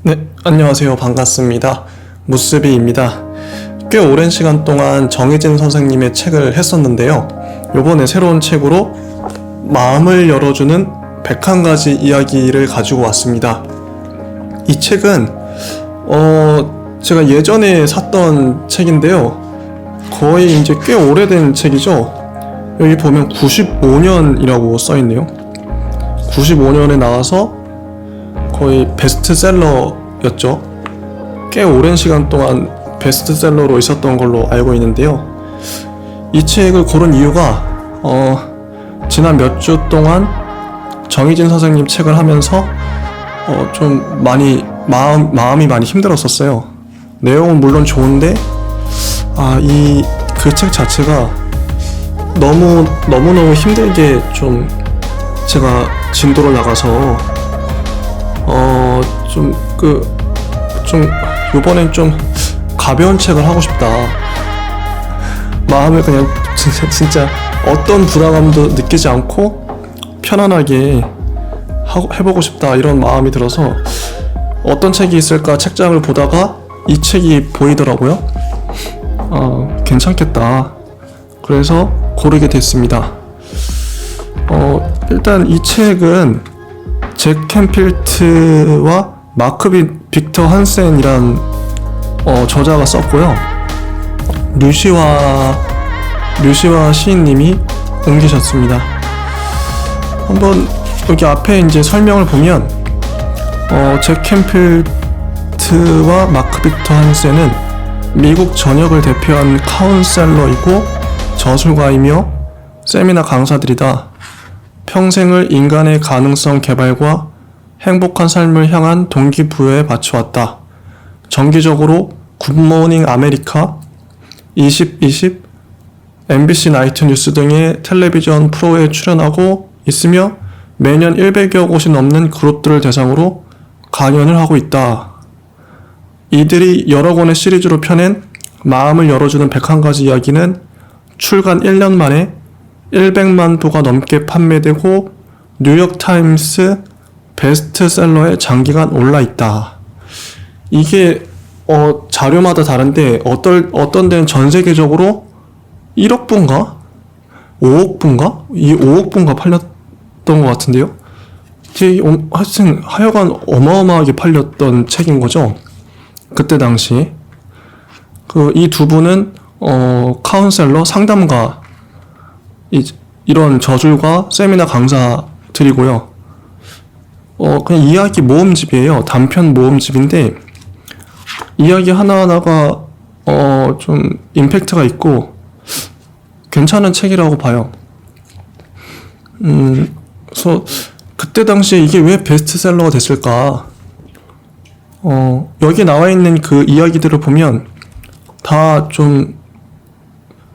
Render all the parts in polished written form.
네, 안녕하세요. 반갑습니다. 무스비입니다. 꽤 오랜 시간 동안 정혜진 선생님의 책을 했었는데요. 요번에 새로운 책으로 마음을 열어주는 101가지 이야기를 가지고 왔습니다. 이 책은 제가 예전에 샀던 책인데요. 거의 이제 꽤 오래된 책이죠. 여기 보면 95년이라고 써있네요. 95년에 나와서 거의 베스트셀러였죠. 꽤 오랜 시간 동안 베스트셀러로 있었던 걸로 알고 있는데요. 이 책을 고른 이유가 지난 몇 주 동안 정희진 선생님 책을 하면서 좀 많이 마음이 많이 힘들었었어요. 내용은 물론 좋은데 그 책 자체가 너무너무 힘들게 좀 제가 진도를 나가서 요번엔 좀 가벼운 책을 하고 싶다. 마음을 그냥 진짜 어떤 부담감도 느끼지 않고 편안하게 해보고 싶다, 이런 마음이 들어서 어떤 책이 있을까 책장을 보다가 이 책이 보이더라고요. 괜찮겠다. 그래서 고르게 됐습니다. 일단 이 책은 잭 캔필트와 마크 빅터 한센이란 저자가 썼고요. 류시와 시인님이 옮기셨습니다. 한번 여기 앞에 이제 설명을 보면 잭 캔필트와 마크 빅터 한센은 미국 전역을 대표한 카운셀러이고 저술가이며 세미나 강사들이다. 평생을 인간의 가능성 개발과 행복한 삶을 향한 동기부여에 바쳐왔다. 정기적으로 굿모닝 아메리카, 2020, MBC 나이트 뉴스 등의 텔레비전 프로에 출연하고 있으며 매년 100여 곳이 넘는 그룹들을 대상으로 강연을 하고 있다. 이들이 여러 권의 시리즈로 펴낸 마음을 열어주는 101가지 이야기는 출간 1년 만에 100만 부가 넘게 판매되고 뉴욕타임스 베스트셀러에 장기간 올라있다. 이게 자료마다 다른데 어떤 데는 전 세계적으로 1억 부인가? 5억 부인가? 이 5억 부인가 팔렸던 것 같은데요. 하여간 어마어마하게 팔렸던 책인 거죠. 그때 당시 이 두 분은 카운셀러, 상담가, 이런 저술가, 세미나 강사들이고요. 그냥 이야기 모음집이에요. 단편 모음집인데 이야기 하나하나가 좀 임팩트가 있고 괜찮은 책이라고 봐요. 그래서 그때 당시에 이게 왜 베스트셀러가 됐을까? 여기 나와 있는 그 이야기들을 보면 다 좀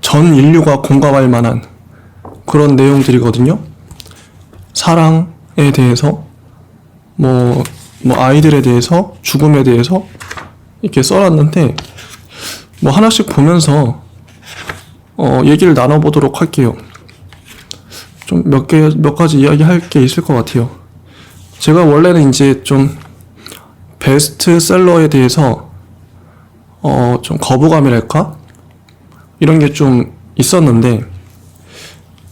전 인류가 공감할 만한 그런 내용들이거든요. 사랑에 대해서, 뭐 아이들에 대해서, 죽음에 대해서 이렇게 써놨는데 하나씩 보면서 얘기를 나눠보도록 할게요. 좀 몇 가지 이야기할 게 있을 것 같아요. 제가 원래는 이제 좀 베스트셀러에 대해서 좀 거부감이랄까? 이런 게 좀 있었는데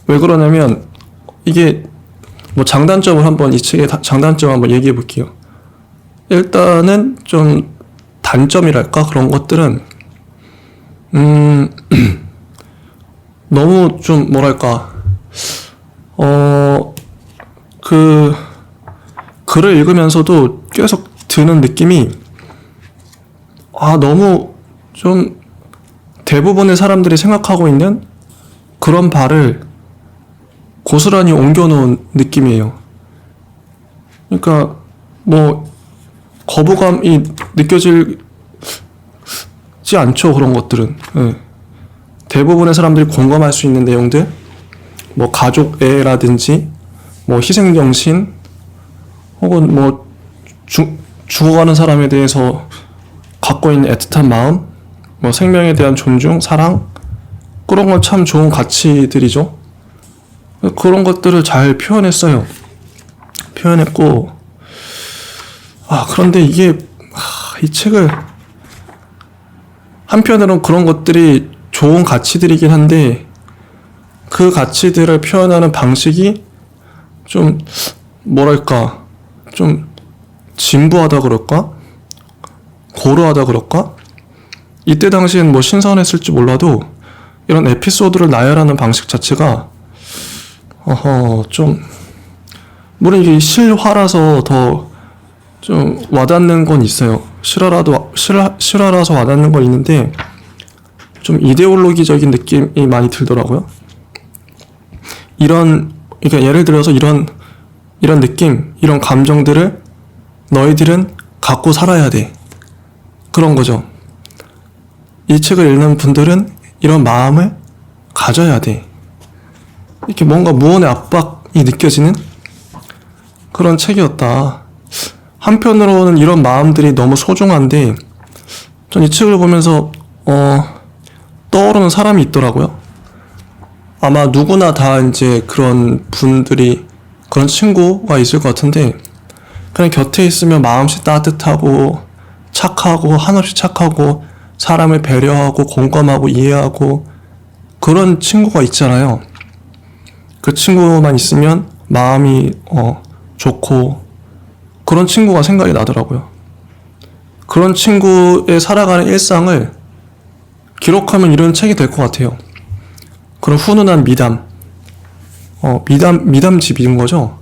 왜 그러냐면 이게 장단점을 한번 이 책의 장단점 한번 얘기해 볼게요. 일단은 좀 단점이랄까? 그런 것들은 너무 좀 뭐랄까 그 글을 읽으면서도 계속 드는 느낌이 너무 좀 대부분의 사람들이 생각하고 있는 그런 바를 고스란히 옮겨놓은 느낌이에요. 그러니까 거부감이 느껴지지 않죠. 그런 것들은. 네. 대부분의 사람들이 공감할 수 있는 내용들, 가족애라든지 희생정신, 혹은 죽어가는 사람에 대해서 갖고 있는 애틋한 마음, 생명에 대한 존중, 사랑, 그런 건 참 좋은 가치들이죠. 그런 것들을 잘 표현했어요. 표현했고, 그런데 이게 이 책을 한편으로는 그런 것들이 좋은 가치들이긴 한데 그 가치들을 표현하는 방식이 좀 뭐랄까 좀 진부하다 그럴까? 고루하다 그럴까? 이때 당시엔 뭐 신선했을지 몰라도 이런 에피소드를 나열하는 방식 자체가 좀 물론 이게 실화라서 더 좀 와닿는 건 있어요. 실화라서 와닿는 건 있는데 좀 이데올로기적인 느낌이 많이 들더라고요. 그러니까 예를 들어서 이런 느낌, 이런 감정들을 너희들은 갖고 살아야 돼. 그런 거죠. 이 책을 읽는 분들은 이런 마음을 가져야 돼. 이렇게 뭔가 무언의 압박이 느껴지는 그런 책이었다. 한편으로는 이런 마음들이 너무 소중한데 전 이 책을 보면서 떠오르는 사람이 있더라고요. 아마 누구나 다 이제 그런 분들이 그런 친구가 있을 것 같은데 그냥 곁에 있으면 마음씨 따뜻하고 착하고 한없이 착하고 사람을 배려하고 공감하고 이해하고 그런 친구가 있잖아요. 그 친구만 있으면 마음이 좋고 그런 친구가 생각이 나더라고요. 그런 친구의 살아가는 일상을 기록하면 이런 책이 될 것 같아요. 그런 훈훈한 미담. 미담집인 거죠.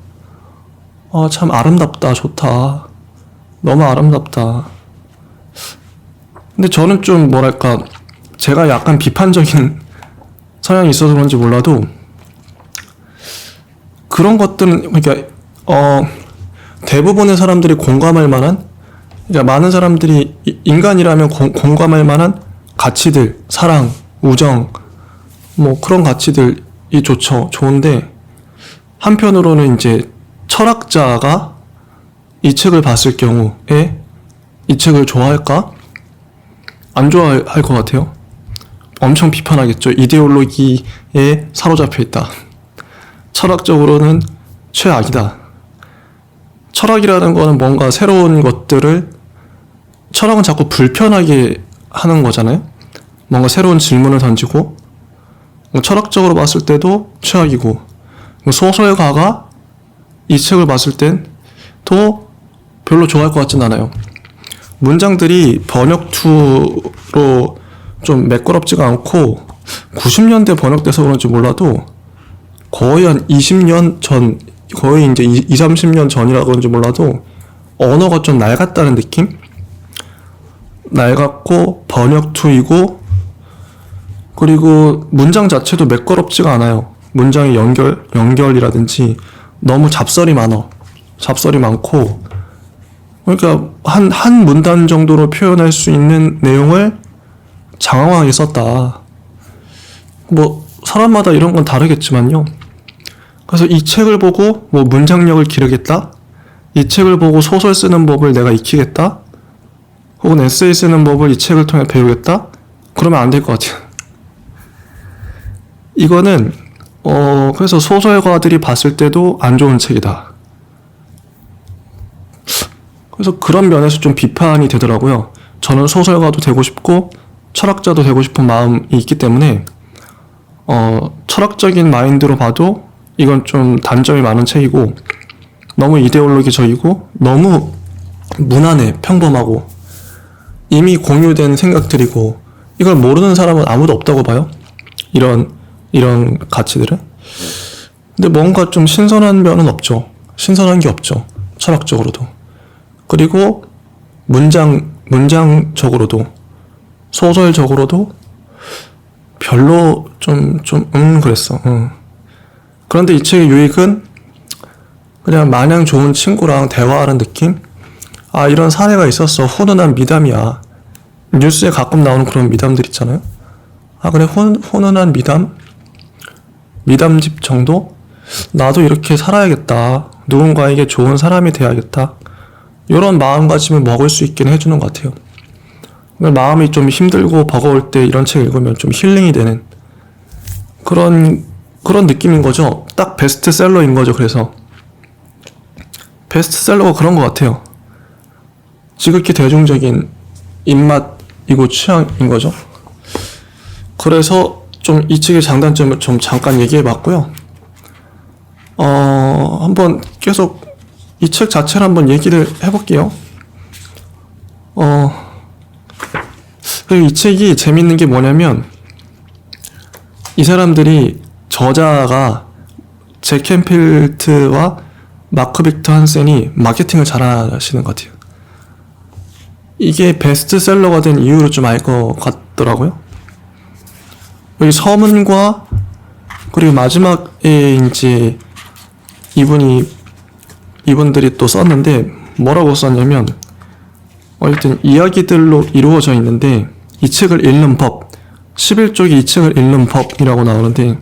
참 아름답다, 좋다. 너무 아름답다. 근데 저는 좀 뭐랄까, 제가 약간 비판적인 성향이 있어서 그런지 몰라도, 그런 것들은, 그러니까, 대부분의 사람들이 공감할 만한, 그러니까 많은 사람들이 인간이라면 공감할 만한 가치들, 사랑, 우정, 뭐 그런 가치들이 좋은데 한편으로는 이제 철학자가 이 책을 봤을 경우에 이 책을 좋아할까? 안 좋아할 것 같아요. 엄청 비판하겠죠. 이데올로기에 사로잡혀 있다. 철학적으로는 최악이다. 철학이라는 거는 뭔가 새로운 것들을 철학은 자꾸 불편하게 하는 거잖아요. 뭔가 새로운 질문을 던지고 철학적으로 봤을 때도 최악이고 소설가가 이 책을 봤을 땐 또 별로 좋아할 것 같진 않아요. 문장들이 번역투로 좀 매끄럽지가 않고 90년대 번역돼서 그런지 몰라도 거의 한 20년 전, 거의 이제 30년 전이라 그런지 몰라도 언어가 좀 낡았다는 느낌? 낡았고 번역투이고 그리고 문장 자체도 매끄럽지가 않아요. 문장의 연결이라든지 너무 잡설이 많고 그러니까 한 문단 정도로 표현할 수 있는 내용을 장황하게 썼다. 뭐 사람마다 이런 건 다르겠지만요. 그래서 이 책을 보고 뭐 문장력을 기르겠다? 이 책을 보고 소설 쓰는 법을 내가 익히겠다? 혹은 에세이 쓰는 법을 이 책을 통해 배우겠다? 그러면 안 될 것 같아요. 이거는 그래서 소설가들이 봤을 때도 안 좋은 책이다. 그래서 그런 면에서 좀 비판이 되더라고요. 저는 소설가도 되고 싶고 철학자도 되고 싶은 마음이 있기 때문에 철학적인 마인드로 봐도 이건 좀 단점이 많은 책이고 너무 이데올로기적이고 너무 무난해, 평범하고 이미 공유된 생각들이고 이걸 모르는 사람은 아무도 없다고 봐요. 이런 가치들은. 근데 뭔가 좀 신선한 면은 없죠. 신선한 게 없죠. 철학적으로도. 그리고 문장적으로도 소설적으로도 별로 그랬어. 그런데 이 책의 유익은 그냥 마냥 좋은 친구랑 대화하는 느낌? 아, 이런 사례가 있었어. 훈훈한 미담이야. 뉴스에 가끔 나오는 그런 미담들 있잖아요. 아, 그래, 훈훈한 미담집 정도? 나도 이렇게 살아야겠다. 누군가에게 좋은 사람이 돼야겠다. 이런 마음가짐을 먹을 수 있긴 해주는 것 같아요. 마음이 좀 힘들고 버거울 때 이런 책 읽으면 좀 힐링이 되는 그런 느낌인 거죠. 딱 베스트셀러인 거죠. 그래서 베스트셀러가 그런 것 같아요. 지극히 대중적인 입맛이고 취향인 거죠. 그래서 좀 이 책의 장단점을 좀 잠깐 얘기해 봤고요. 한번 계속 이 책 자체를 한번 얘기를 해볼게요. 그리고 이 책이 재밌는 게 뭐냐면, 이 사람들이 저자가 잭 캔필드와 마크 빅터 한센이 마케팅을 잘하시는 것 같아요. 이게 베스트셀러가 된 이유를 좀 알 것 같더라고요. 여기 서문과 그리고 마지막에 이제 이분들이 또 썼는데 뭐라고 썼냐면, 일단 이야기들로 이루어져 있는데 이 책을 읽는 법, 11쪽이 이 책을 읽는 법이라고 나오는데,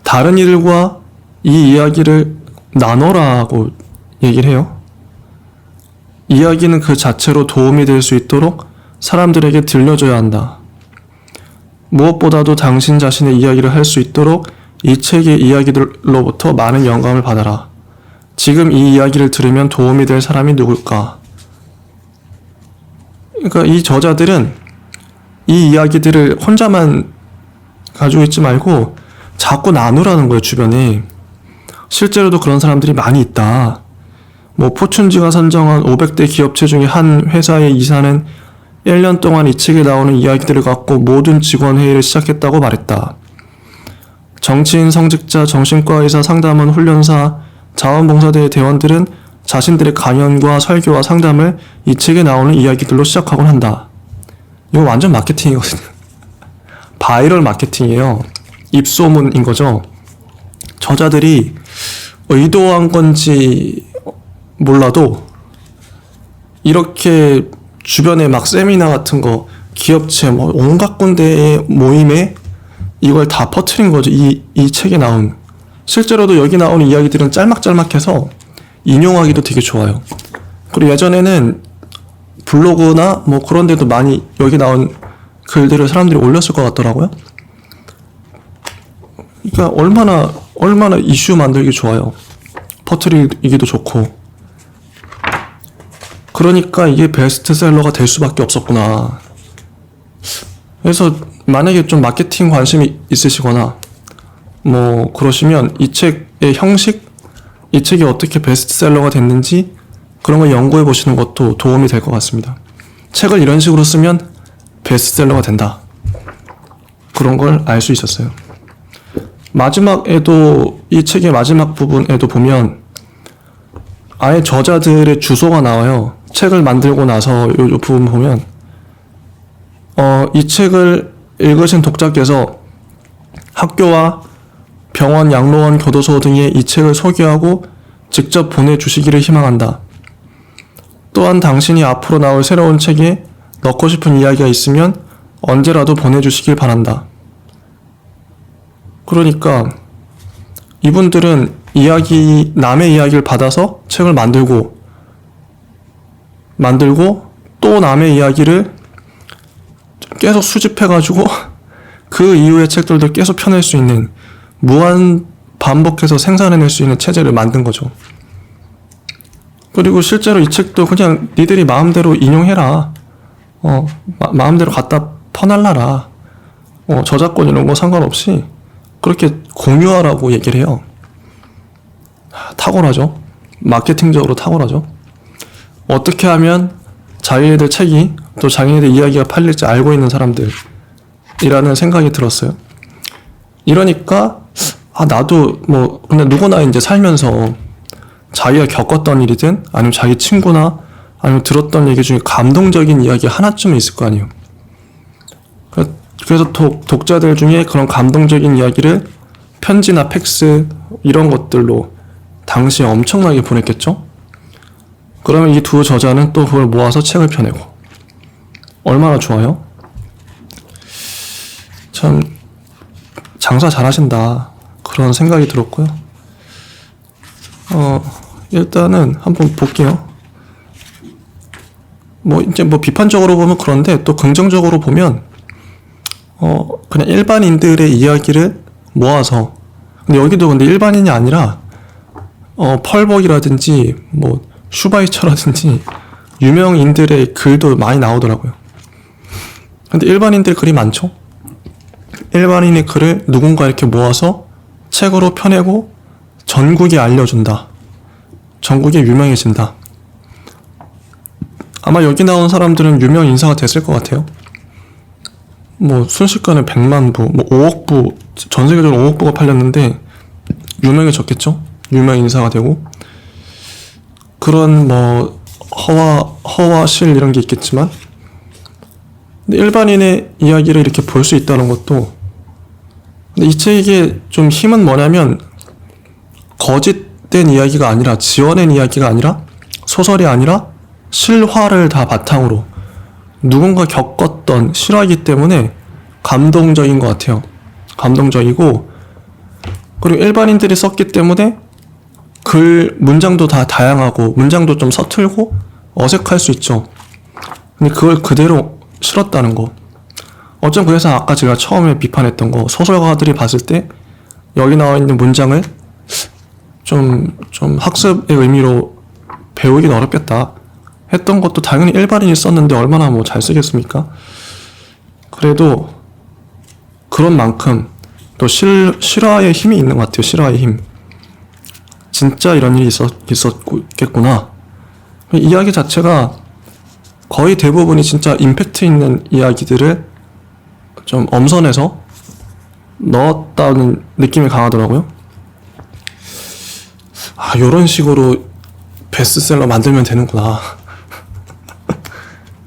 다른 이들과 이 이야기를 나눠라고 얘기를 해요. 이야기는 그 자체로 도움이 될 수 있도록 사람들에게 들려줘야 한다. 무엇보다도 당신 자신의 이야기를 할 수 있도록 이 책의 이야기들로부터 많은 영감을 받아라. 지금 이 이야기를 들으면 도움이 될 사람이 누굴까? 그러니까 이 저자들은 이 이야기들을 혼자만 가지고 있지 말고 자꾸 나누라는 거예요, 주변에. 실제로도 그런 사람들이 많이 있다. 포춘지가 선정한 500대 기업체 중에 한 회사의 이사는 1년 동안 이 책에 나오는 이야기들을 갖고 모든 직원 회의를 시작했다고 말했다. 정치인, 성직자, 정신과 의사, 상담원, 훈련사, 자원봉사대의 대원들은 자신들의 강연과 설교와 상담을 이 책에 나오는 이야기들로 시작하곤 한다. 이거 완전 마케팅이거든요. 바이럴 마케팅이에요. 입소문인 거죠. 저자들이 의도한 건지 몰라도 이렇게 주변에 막 세미나 같은 거, 기업체 온갖 군데의 모임에 이걸 다 퍼뜨린 거죠. 이 책에 나온. 실제로도 여기 나오는 이야기들은 짤막짤막해서 인용하기도 되게 좋아요. 그리고 예전에는 블로그나 그런 데도 많이 여기 나온 글들을 사람들이 올렸을 것 같더라고요. 그러니까 얼마나 이슈 만들기 좋아요. 퍼뜨리기도 좋고. 그러니까 이게 베스트셀러가 될 수밖에 없었구나. 그래서 만약에 좀 마케팅 관심이 있으시거나 그러시면 이 책의 형식, 이 책이 어떻게 베스트셀러가 됐는지 그런 걸 연구해 보시는 것도 도움이 될 것 같습니다. 책을 이런 식으로 쓰면 베스트셀러가 된다. 그런 걸 알 수 있었어요. 마지막에도, 이 책의 마지막 부분에도 보면 아예 저자들의 주소가 나와요. 책을 만들고 나서 요 부분 보면 이 책을 읽으신 독자께서 학교와 병원, 양로원, 교도소 등에 이 책을 소개하고 직접 보내주시기를 희망한다. 또한 당신이 앞으로 나올 새로운 책에 넣고 싶은 이야기가 있으면 언제라도 보내주시길 바란다. 그러니까 이분들은 남의 이야기를 받아서 책을 만들고 또 남의 이야기를 계속 수집해가지고 그 이후의 책들도 계속 펴낼 수 있는, 무한 반복해서 생산해낼 수 있는 체제를 만든 거죠. 그리고 실제로 이 책도 그냥 니들이 마음대로 인용해라. 마음대로 갖다 퍼날라라. 저작권 이런 거 상관없이 그렇게 공유하라고 얘기를 해요. 탁월하죠. 마케팅적으로 탁월하죠. 어떻게 하면 자기네들 책이, 또 자기네들 이야기가 팔릴지 알고 있는 사람들이라는 생각이 들었어요. 이러니까 나도 근데 누구나 이제 살면서 자기가 겪었던 일이든 아니면 자기 친구나 아니면 들었던 얘기 중에 감동적인 이야기 하나쯤은 있을 거 아니에요. 그래서 독자들 중에 그런 감동적인 이야기를 편지나 팩스 이런 것들로 당시에 엄청나게 보냈겠죠? 그러면 이 두 저자는 또 그걸 모아서 책을 펴내고. 얼마나 좋아요? 참 장사 잘하신다, 그런 생각이 들었고요. 일단은 한번 볼게요. 이제 비판적으로 보면 그런데 또 긍정적으로 보면 그냥 일반인들의 이야기를 모아서, 근데 여기도 근데 일반인이 아니라 펄벅이라든지 슈바이처라든지 유명인들의 글도 많이 나오더라고요. 근데 일반인들 글이 많죠? 일반인의 글을 누군가 이렇게 모아서 책으로 펴내고 전국에 알려준다. 전국에 유명해진다. 아마 여기 나온 사람들은 유명 인사가 됐을 것 같아요. 뭐 순식간에 100만 부, 뭐 5억 부, 전 세계적으로 5억 부가 팔렸는데 유명해졌겠죠? 유명 인사가 되고 그런 뭐 허와 실 이런 게 있겠지만 근데 일반인의 이야기를 이렇게 볼 수 있다는 것도 근데 이 책의 좀 힘은 뭐냐면 거짓된 이야기가 아니라 지어낸 이야기가 아니라 소설이 아니라 실화를 다 바탕으로 누군가 겪었던 실화이기 때문에 감동적인 것 같아요. 감동적이고 그리고 일반인들이 썼기 때문에 글 문장도 다 다양하고 문장도 좀 서툴고 어색할 수 있죠. 근데 그걸 그대로 실었다는 거. 어쩜 그래서 아까 제가 처음에 비판했던 거 소설가들이 봤을 때 여기 나와 있는 문장을 좀 학습의 의미로 배우긴 어렵겠다 했던 것도 당연히 일반인이 썼는데 얼마나 뭐 잘 쓰겠습니까? 그래도 그런 만큼 또 실화의 힘이 있는 것 같아요. 실화의 힘. 진짜 이런 일이 있었겠구나. 이야기 자체가 거의 대부분이 진짜 임팩트 있는 이야기들을 좀 엄선해서 넣었다는 느낌이 강하더라고요. 아, 요런 식으로 베스트셀러 만들면 되는구나.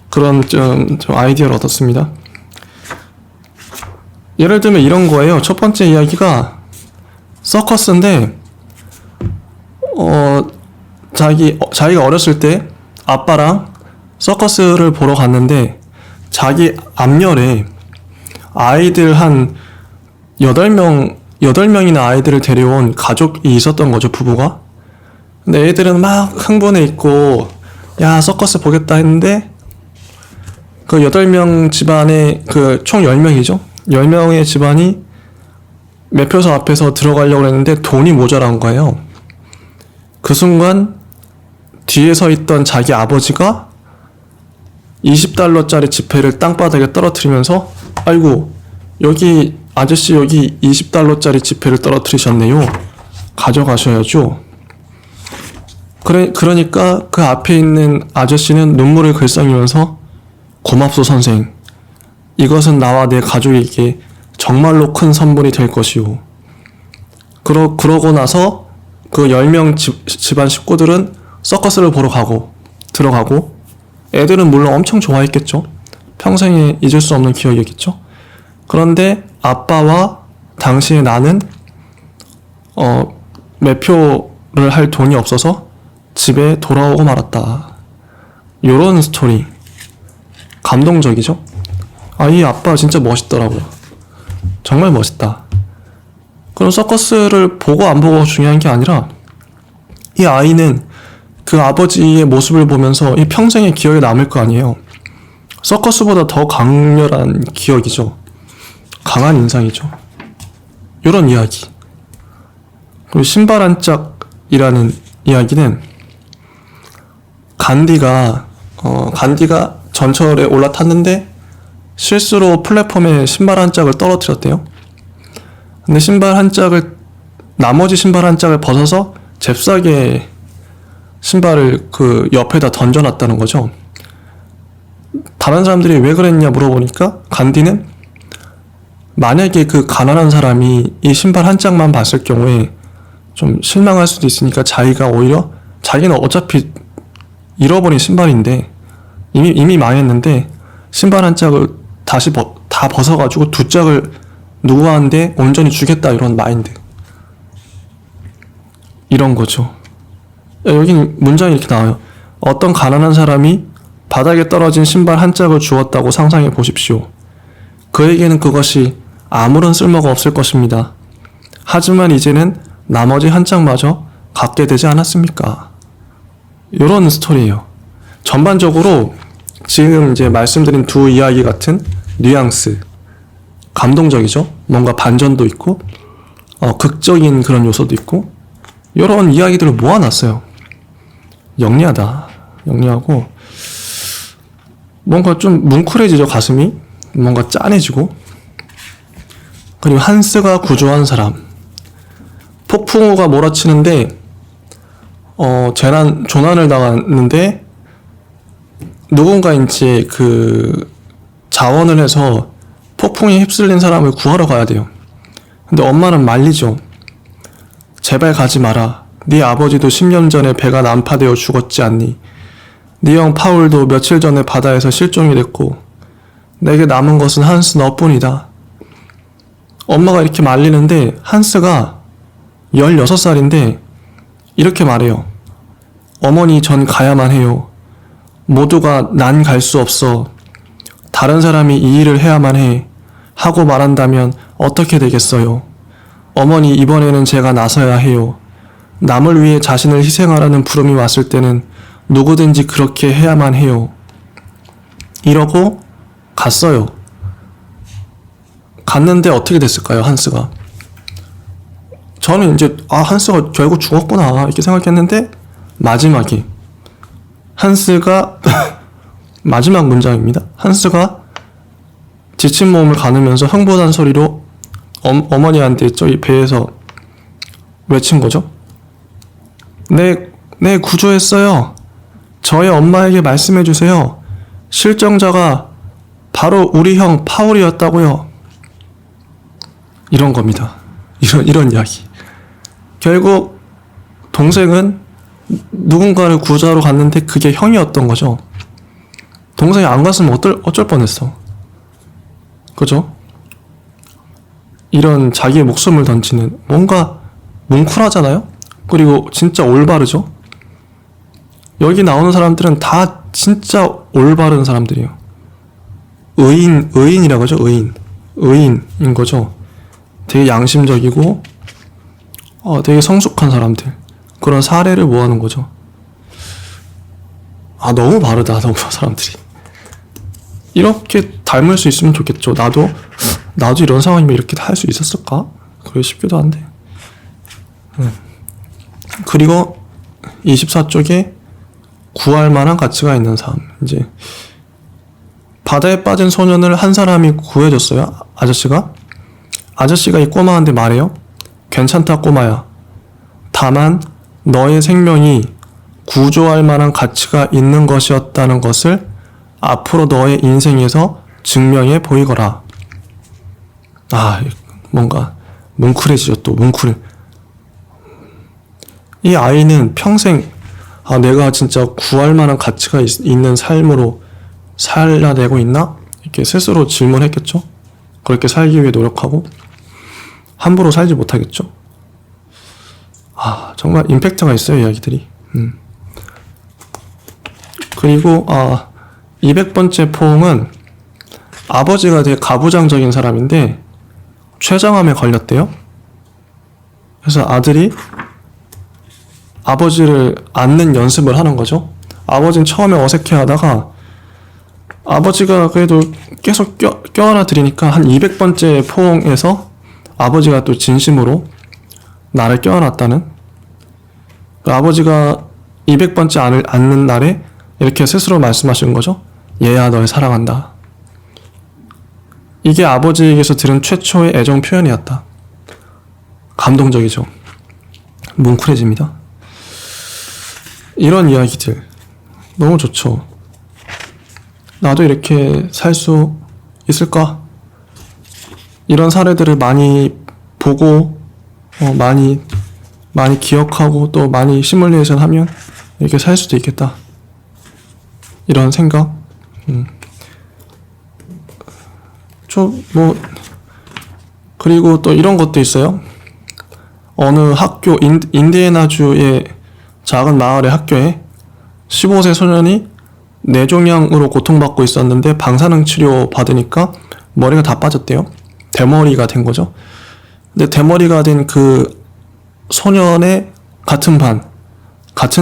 그런 좀 아이디어를 얻었습니다. 예를 들면 이런 거예요. 첫 번째 이야기가 서커스인데 자기가 어렸을 때 아빠랑 서커스를 보러 갔는데 자기 앞열에 아이들 한 8명이나 아이들을 데려온 가족이 있었던 거죠, 부부가. 근데 애들은 막 흥분해 있고 야 서커스 보겠다 했는데 그 8명 집안에 그 총 10명이죠. 10명의 집안이 매표소 앞에서 들어가려고 했는데 돈이 모자란 거예요. 그 순간 뒤에 서 있던 자기 아버지가 $20짜리 지폐를 땅바닥에 떨어뜨리면서 아이고 여기 아저씨 여기 $20짜리 지폐를 떨어뜨리셨네요. 가져가셔야죠. 그러니까 그 앞에 있는 아저씨는 눈물을 글썽이면서 고맙소 선생. 이것은 나와 내 가족에게 정말로 큰 선물이 될 것이오. 그러고 나서 그 10명 집안 식구들은 서커스를 보러 들어가고 애들은 물론 엄청 좋아했겠죠. 평생에 잊을 수 없는 기억이겠죠. 그런데 아빠와 당시에 나는 매표를 할 돈이 없어서 집에 돌아오고 말았다. 요런 스토리. 감동적이죠? 아, 이 아빠 진짜 멋있더라고요. 정말 멋있다. 그럼 서커스를 보고 안 보고 중요한 게 아니라 이 아이는 그 아버지의 모습을 보면서 이 평생의 기억에 남을 거 아니에요. 서커스보다 더 강렬한 기억이죠. 강한 인상이죠. 이런 이야기. 그리고 신발 한 짝이라는 이야기는 간디가 전철에 올라탔는데 실수로 플랫폼에 신발 한 짝을 떨어뜨렸대요. 근데 나머지 신발 한 짝을 벗어서 잽싸게 신발을 그 옆에다 던져놨다는 거죠. 다른 사람들이 왜 그랬냐 물어보니까 간디는 만약에 그 가난한 사람이 이 신발 한 짝만 봤을 경우에 좀 실망할 수도 있으니까 자기는 어차피 잃어버린 신발인데 이미 망했는데 신발 한 짝을 다시 다 벗어가지고 두 짝을 누구한테 온전히 주겠다 이런 마인드. 이런 거죠. 여기 문장이 이렇게 나와요. 어떤 가난한 사람이 바닥에 떨어진 신발 한 짝을 주었다고 상상해 보십시오. 그에게는 그것이 아무런 쓸모가 없을 것입니다. 하지만 이제는 나머지 한 짝마저 갖게 되지 않았습니까? 이런 스토리예요. 전반적으로 지금 이제 말씀드린 두 이야기 같은 뉘앙스, 감동적이죠. 뭔가 반전도 있고 극적인 그런 요소도 있고 이런 이야기들을 모아놨어요. 영리하고 뭔가 좀 뭉클해지죠, 가슴이. 뭔가 짠해지고. 그리고 한스가 구조한 사람. 폭풍우가 몰아치는데 조난을 당하는데 누군가 이제 그 자원을 해서 폭풍에 휩쓸린 사람을 구하러 가야 돼요. 근데 엄마는 말리죠. 제발 가지 마라. 네 아버지도 10년 전에 배가 난파되어 죽었지 않니? 네 형 파울도 며칠 전에 바다에서 실종이 됐고 내게 남은 것은 한스 너뿐이다. 엄마가 이렇게 말리는데 한스가 16살인데 이렇게 말해요. 어머니, 전 가야만 해요. 모두가 난 갈 수 없어. 다른 사람이 이 일을 해야만 해. 하고 말한다면 어떻게 되겠어요? 어머니, 이번에는 제가 나서야 해요. 남을 위해 자신을 희생하라는 부름이 왔을 때는 누구든지 그렇게 해야만 해요. 이러고 갔어요. 갔는데 어떻게 됐을까요, 한스가? 저는 이제 한스가 결국 죽었구나 이렇게 생각했는데 마지막에 한스가 마지막 문장입니다. 한스가 지친 몸을 가누면서 흥분한 소리로 어머니한테 저기 배에서 외친 거죠. 네, 구조했어요. 저의 엄마에게 말씀해 주세요. 실종자가 바로 우리 형 파울이었다고요. 이런 겁니다. 이런 이야기. 결국 동생은 누군가를 구조하러 갔는데 그게 형이었던 거죠. 동생이 안 갔으면 어쩔 뻔했어. 그죠? 이런 자기의 목숨을 던지는 뭔가 뭉클하잖아요? 그리고 진짜 올바르죠? 여기 나오는 사람들은 다 진짜 올바른 사람들이에요. 의인이라고 하죠, 의인인 거죠. 되게 양심적이고, 되게 성숙한 사람들. 그런 사례를 모아놓은 거죠. 너무 바르다, 너무 사람들이. 이렇게 닮을 수 있으면 좋겠죠. 나도 이런 상황이면 이렇게 할 수 있었을까? 그게 싶기도 한데. 그리고 24쪽에 구할 만한 가치가 있는 삶. 이제 바다에 빠진 소년을 한 사람이 구해줬어요. 아저씨가 이 꼬마한테 말해요. 괜찮다, 꼬마야. 다만 너의 생명이 구조할 만한 가치가 있는 것이었다는 것을 앞으로 너의 인생에서 증명해 보이거라. 뭔가 뭉클해지죠. 또 뭉클해. 이 아이는 평생 내가 진짜 구할 만한 가치가 있는 삶으로 살아내고 있나? 이렇게 스스로 질문했겠죠. 그렇게 살기 위해 노력하고 함부로 살지 못하겠죠. 정말 임팩트가 있어요, 이야기들이. 그리고 200번째 포옹은 아버지가 되게 가부장적인 사람인데 췌장암에 걸렸대요. 그래서 아들이 아버지를 안는 연습을 하는 거죠. 아버지는 처음에 어색해하다가 아버지가 그래도 계속 껴안아 드리니까 한 200번째 포옹에서 아버지가 또 진심으로 나를 껴안았다는, 아버지가 200번째 안는 날에 이렇게 스스로 말씀하신 거죠. 얘야, 널 사랑한다. 이게 아버지에게서 들은 최초의 애정 표현이었다. 감동적이죠. 뭉클해집니다. 이런 이야기들 너무 좋죠. 나도 이렇게 살 수 있을까? 이런 사례들을 많이 보고 많이 기억하고 또 많이 시뮬레이션 하면 이렇게 살 수도 있겠다. 이런 생각. 그리고 또 이런 것도 있어요. 어느 학교, 인디애나주의 작은 마을의 학교에 15세 소년이 뇌종양으로 고통받고 있었는데 방사능 치료 받으니까 머리가 다 빠졌대요. 대머리가 된 거죠. 근데 대머리가 된 그 소년의 같은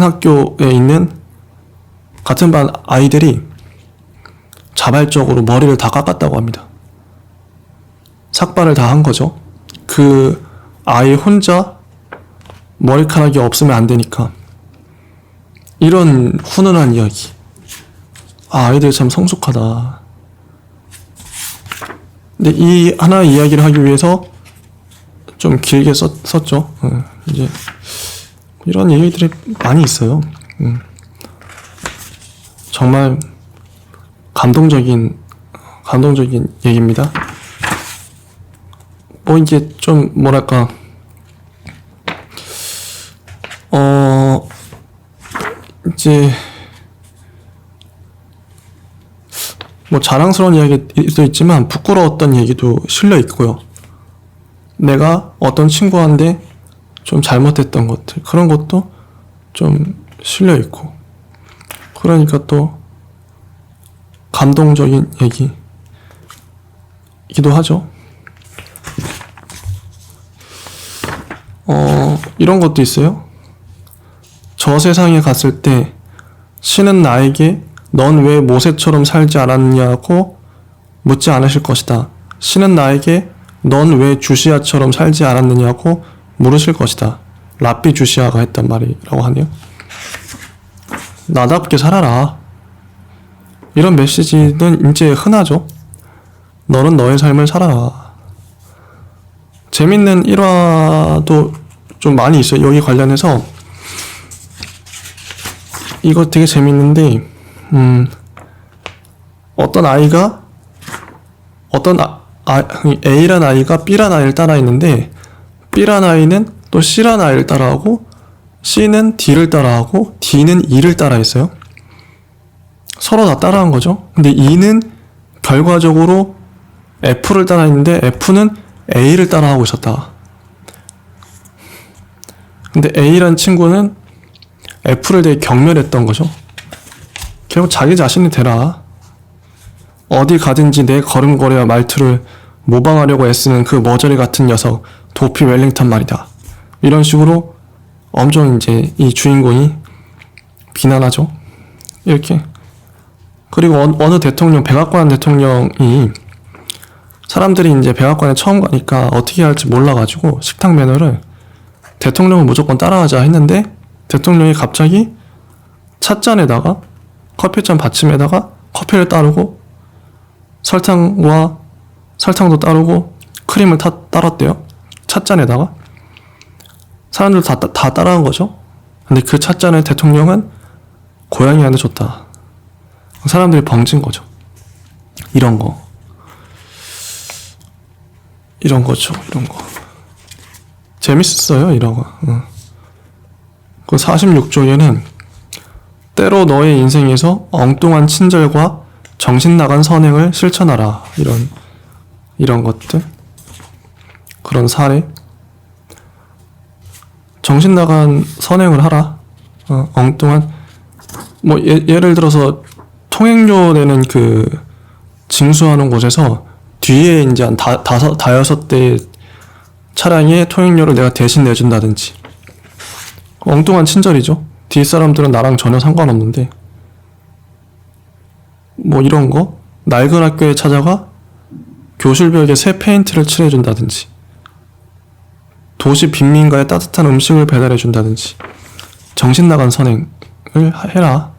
학교에 있는 같은 반 아이들이 자발적으로 머리를 다 깎았다고 합니다. 삭발을 다 한 거죠. 그 아이 혼자 머리카락이 없으면 안 되니까. 이런 훈훈한 이야기. 아이들 참 성숙하다. 근데 이 하나 이야기를 하기 위해서 좀 길게 썼죠. 이제 이런 얘기들이 많이 있어요. 정말 감동적인 얘기입니다. 뭐 이게 좀 뭐랄까 이제 뭐 자랑스러운 이야기도 있지만 부끄러웠던 얘기도 실려 있고요. 내가 어떤 친구한테 좀 잘못했던 것들, 그런 것도 좀 실려 있고, 그러니까 또 감동적인 얘기이기도 하죠. 이런 것도 있어요. 저 세상에 갔을 때 신은 나에게 넌 왜 모세처럼 살지 않았냐고 묻지 않으실 것이다. 신은 나에게 넌 왜 주시아처럼 살지 않았느냐고 물으실 것이다. 랍비 주시아가 했단 말이라고 하네요. 나답게 살아라. 이런 메시지는 이제 흔하죠. 너는 너의 삶을 살아라. 재밌는 일화도 좀 많이 있어요. 여기 관련해서 이거 되게 재밌는데 어떤 아이가 A란 아이가 B란 아이를 따라 있는데 B란 아이는 또 C란 아이를 따라하고 C는 D를 따라하고 D는 E를 따라 있어요. 서로 다 따라한 거죠. 근데 E는 결과적으로 F를 따라 있는데 F는 A를 따라하고 있었다. 근데 A란 친구는 F를 되게 경멸했던 거죠. 결국 자기 자신이 되라. 어디 가든지 내 걸음걸이와 말투를 모방하려고 애쓰는 그 머저리 같은 녀석 도피 웰링턴 말이다. 이런 식으로 엄청 이제 이 주인공이 비난하죠. 이렇게. 그리고 어느 대통령, 백악관 대통령이 사람들이 이제 백악관에 처음 가니까 어떻게 해야 할지 몰라가지고 식탁 매너를 대통령을 무조건 따라하자 했는데 대통령이 갑자기 찻잔에다가 커피잔 받침에다가 커피를 따르고 설탕도 따르고 크림을 따랐대요. 찻잔에다가. 사람들 다 따라한 거죠. 근데 그 찻잔을 대통령은 고양이한테 줬다. 사람들이 벙찐 거죠. 이런 거죠. 이런 거. 재밌었어요, 이런 거. 그 46쪽에는 때로 너의 인생에서 엉뚱한 친절과 정신 나간 선행을 실천하라. 이런 것들. 그런 사례. 정신 나간 선행을 하라. 엉뚱한. 뭐, 예를 들어서 통행료 내는 그 징수하는 곳에서 뒤에 이제 한 다여섯 대 차량의 통행료를 내가 대신 내준다든지. 엉뚱한 친절이죠. 뒷사람들은 나랑 전혀 상관없는데. 뭐 이런 거. 낡은 학교에 찾아가 교실벽에 새 페인트를 칠해준다든지. 도시 빈민가에 따뜻한 음식을 배달해준다든지. 정신 나간 선행을 해라.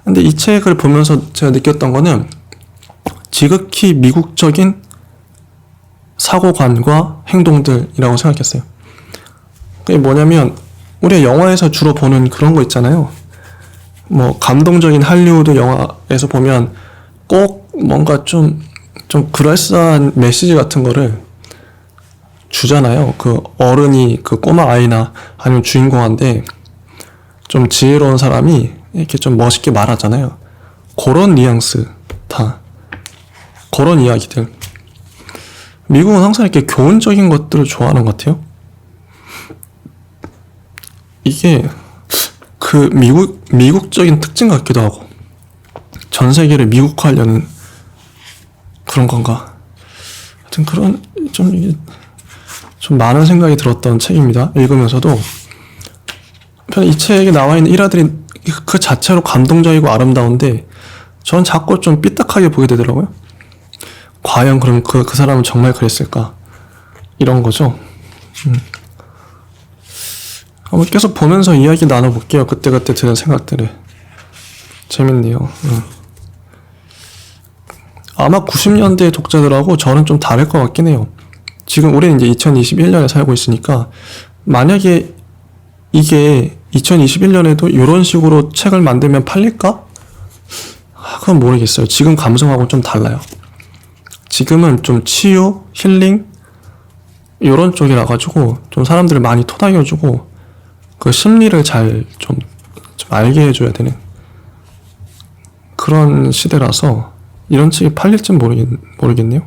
근데 이 책을 보면서 제가 느꼈던 거는 지극히 미국적인 사고관과 행동들이라고 생각했어요. 그게 뭐냐면 우리가 영화에서 주로 보는 그런 거 있잖아요. 뭐 감동적인 할리우드 영화에서 보면 꼭 뭔가 좀 그럴싸한 메시지 같은 거를 주잖아요. 그 어른이 그 꼬마 아이나 아니면 주인공한테 좀 지혜로운 사람이 이렇게 좀 멋있게 말하잖아요. 그런 뉘앙스 다. 그런 이야기들. 미국은 항상 이렇게 교훈적인 것들을 좋아하는 것 같아요. 이게 그 미국적인 특징 같기도 하고 전 세계를 미국화하려는 그런 건가. 하여튼 그런 좀 많은 생각이 들었던 책입니다. 읽으면서도 이 책에 나와 있는 일화들이 그 자체로 감동적이고 아름다운데 전 자꾸 좀 삐딱하게 보게 되더라고요. 과연 그럼 그 사람은 정말 그랬을까? 이런 거죠. 한번 계속 보면서 이야기 나눠볼게요. 그때그때 드는 생각들을. 재밌네요. 아마 90년대 독자들하고 저는 좀 다를 것 같긴 해요. 지금 우리는 이제 2021년에 살고 있으니까 만약에 이게 2021년에도 이런 식으로 책을 만들면 팔릴까? 그건 모르겠어요. 지금 감성하고 좀 달라요. 지금은 좀 치유, 힐링 이런 쪽이라 가지고 좀 사람들을 많이 토닥여주고 그 심리를 잘 좀 알게 해줘야 되는 그런 시대라서 이런 책이 팔릴진 모르겠네요.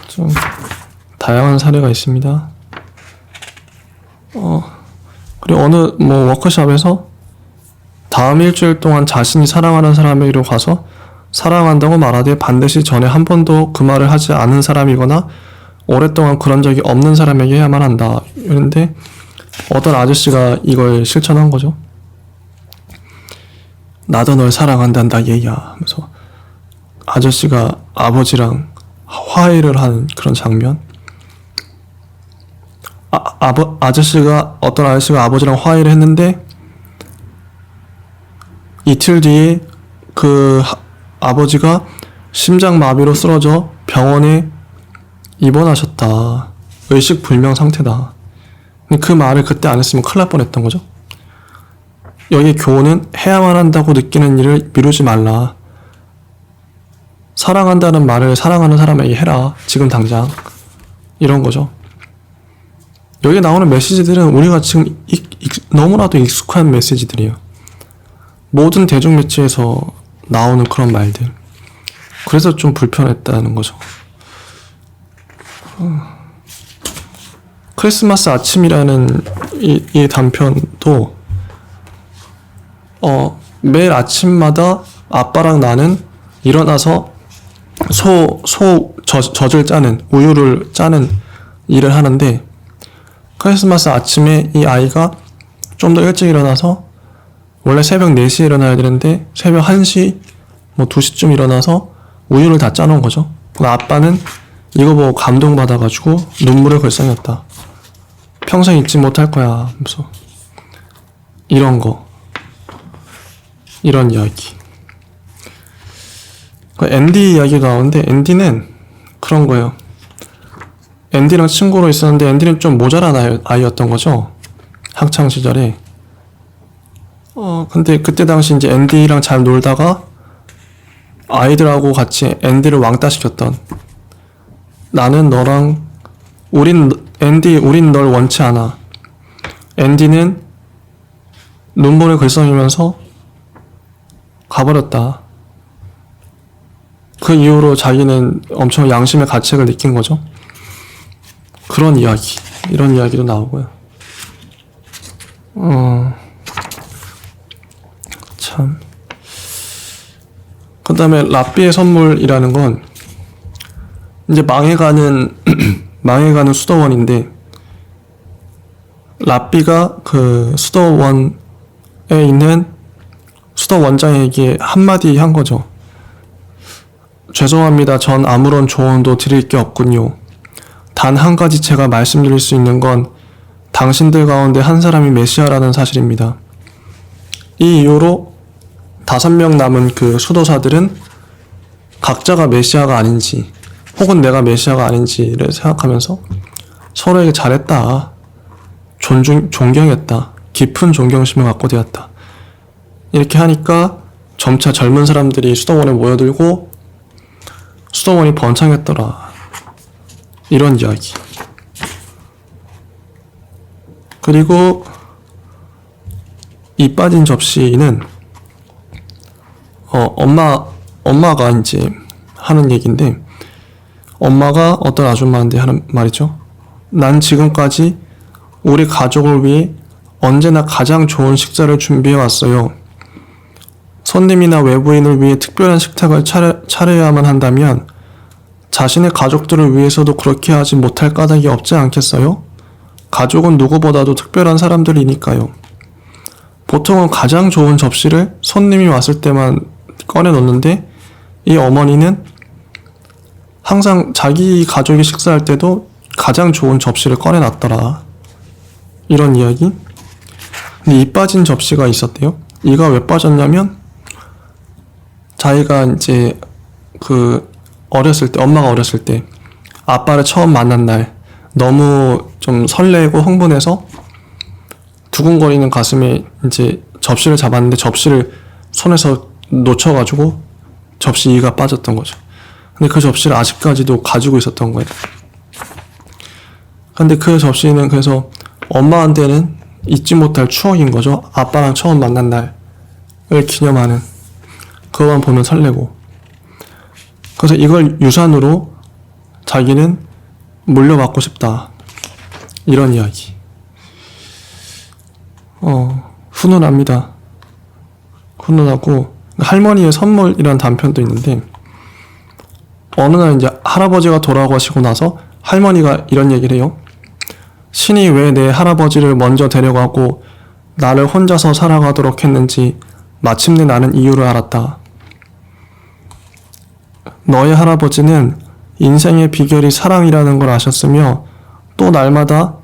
좀 다양한 사례가 있습니다. 그리고 어느 워크숍에서 다음 일주일 동안 자신이 사랑하는 사람에게로 가서 사랑한다고 말하되 반드시 전에 한 번도 그 말을 하지 않은 사람이거나 오랫동안 그런 적이 없는 사람에게 해야만 한다. 이런데 어떤 아저씨가 이걸 실천한 거죠. 나도 널 사랑한단다 얘야 하면서 아저씨가 아버지랑 화해를 하는 그런 장면. 어떤 아저씨가 아버지랑 화해를 했는데 이틀 뒤에 그 아버지가 심장마비로 쓰러져 병원에 입원하셨다. 의식불명 상태다. 그 말을 그때 안 했으면 큰일 날 뻔했던 거죠. 여기 교훈은 해야만 한다고 느끼는 일을 미루지 말라. 사랑한다는 말을 사랑하는 사람에게 해라. 지금 당장. 이런 거죠. 여기 나오는 메시지들은 우리가 지금 너무나도 익숙한 메시지들이에요. 모든 대중매체에서 나오는 그런 말들. 그래서 좀 불편했다는 거죠. 크리스마스 아침이라는 이 단편도 매일 아침마다 아빠랑 나는 일어나서 젖을 짜는 우유를 짜는 일을 하는데 크리스마스 아침에 이 아이가 좀 더 일찍 일어나서 원래 새벽 4시에 일어나야 되는데 새벽 1시 2시쯤 일어나서 우유를 다 짜놓은 거죠. 아빠는 이거 보고 감동받아가지고 눈물을 글썽였다. 평생 잊지 못할 거야 하면서 이런 이야기. 앤디 이야기가 나오는데 앤디는 그런 거예요. 앤디랑 친구로 있었는데 앤디는 좀 모자란 아이였던 거죠. 학창 시절에. 근데 그때 당시 이제 앤디랑 잘 놀다가 아이들하고 같이 앤디를 왕따 시켰던 나는 너랑 우린 널 원치 않아. 앤디는 눈물을 글썽이면서 가버렸다. 그 이후로 자기는 엄청 양심의 가책을 느낀 거죠. 그런 이야기, 이런 이야기도 나오고요. 참. 그 다음에 라삐의 선물이라는 건 이제 망해가는 수도원인데 라삐가 그 수도원에 있는 수도원장에게 한마디 한 거죠. 죄송합니다. 전 아무런 조언도 드릴 게 없군요. 단 한 가지 제가 말씀드릴 수 있는 건 당신들 가운데 한 사람이 메시아라는 사실입니다. 이 이후로 5명 남은 그 수도사들은 각자가 메시아가 아닌지 혹은 내가 메시아가 아닌지를 생각하면서 서로에게 잘했다, 존경했다, 깊은 존경심을 갖고 되었다. 이렇게 하니까 점차 젊은 사람들이 수도원에 모여들고 수도원이 번창했더라. 이런 이야기. 그리고 이 빠진 접시는 엄마가 이제 하는 얘기인데 엄마가 어떤 아줌마한테 하는 말이죠. 난 지금까지 우리 가족을 위해 언제나 가장 좋은 식사를 준비해 왔어요. 손님이나 외부인을 위해 특별한 식탁을 차려야만 한다면 자신의 가족들을 위해서도 그렇게 하지 못할 까닭이 없지 않겠어요? 가족은 누구보다도 특별한 사람들이니까요. 보통은 가장 좋은 접시를 손님이 왔을 때만 꺼내 놓는데 이 어머니는 항상 자기 가족이 식사할 때도 가장 좋은 접시를 꺼내 놨더라. 이런 이야기. 근데 이 빠진 접시가 있었대요. 이가 왜 빠졌냐면 자기가 이제 그 어렸을 때, 엄마가 어렸을 때 아빠를 처음 만난 날 너무 좀 설레고 흥분해서 두근거리는 가슴에 이제 접시를 잡았는데 접시를 손에서 놓쳐가지고 접시 이가 빠졌던 거죠. 근데 그 접시를 아직까지도 가지고 있었던 거예요. 근데 그 접시는 그래서 엄마한테는 잊지 못할 추억인 거죠. 아빠랑 처음 만난 날을 기념하는. 그거만 보면 설레고. 그래서 이걸 유산으로 자기는 물려받고 싶다. 이런 이야기. 훈훈합니다. 훈훈하고 할머니의 선물이란 단편도 있는데 어느 날 이제 할아버지가 돌아가시고 나서 할머니가 이런 얘기를 해요. 신이 왜 내 할아버지를 먼저 데려가고 나를 혼자서 살아가도록 했는지 마침내 나는 이유를 알았다. 너의 할아버지는 인생의 비결이 사랑이라는 걸 아셨으며 또 날마다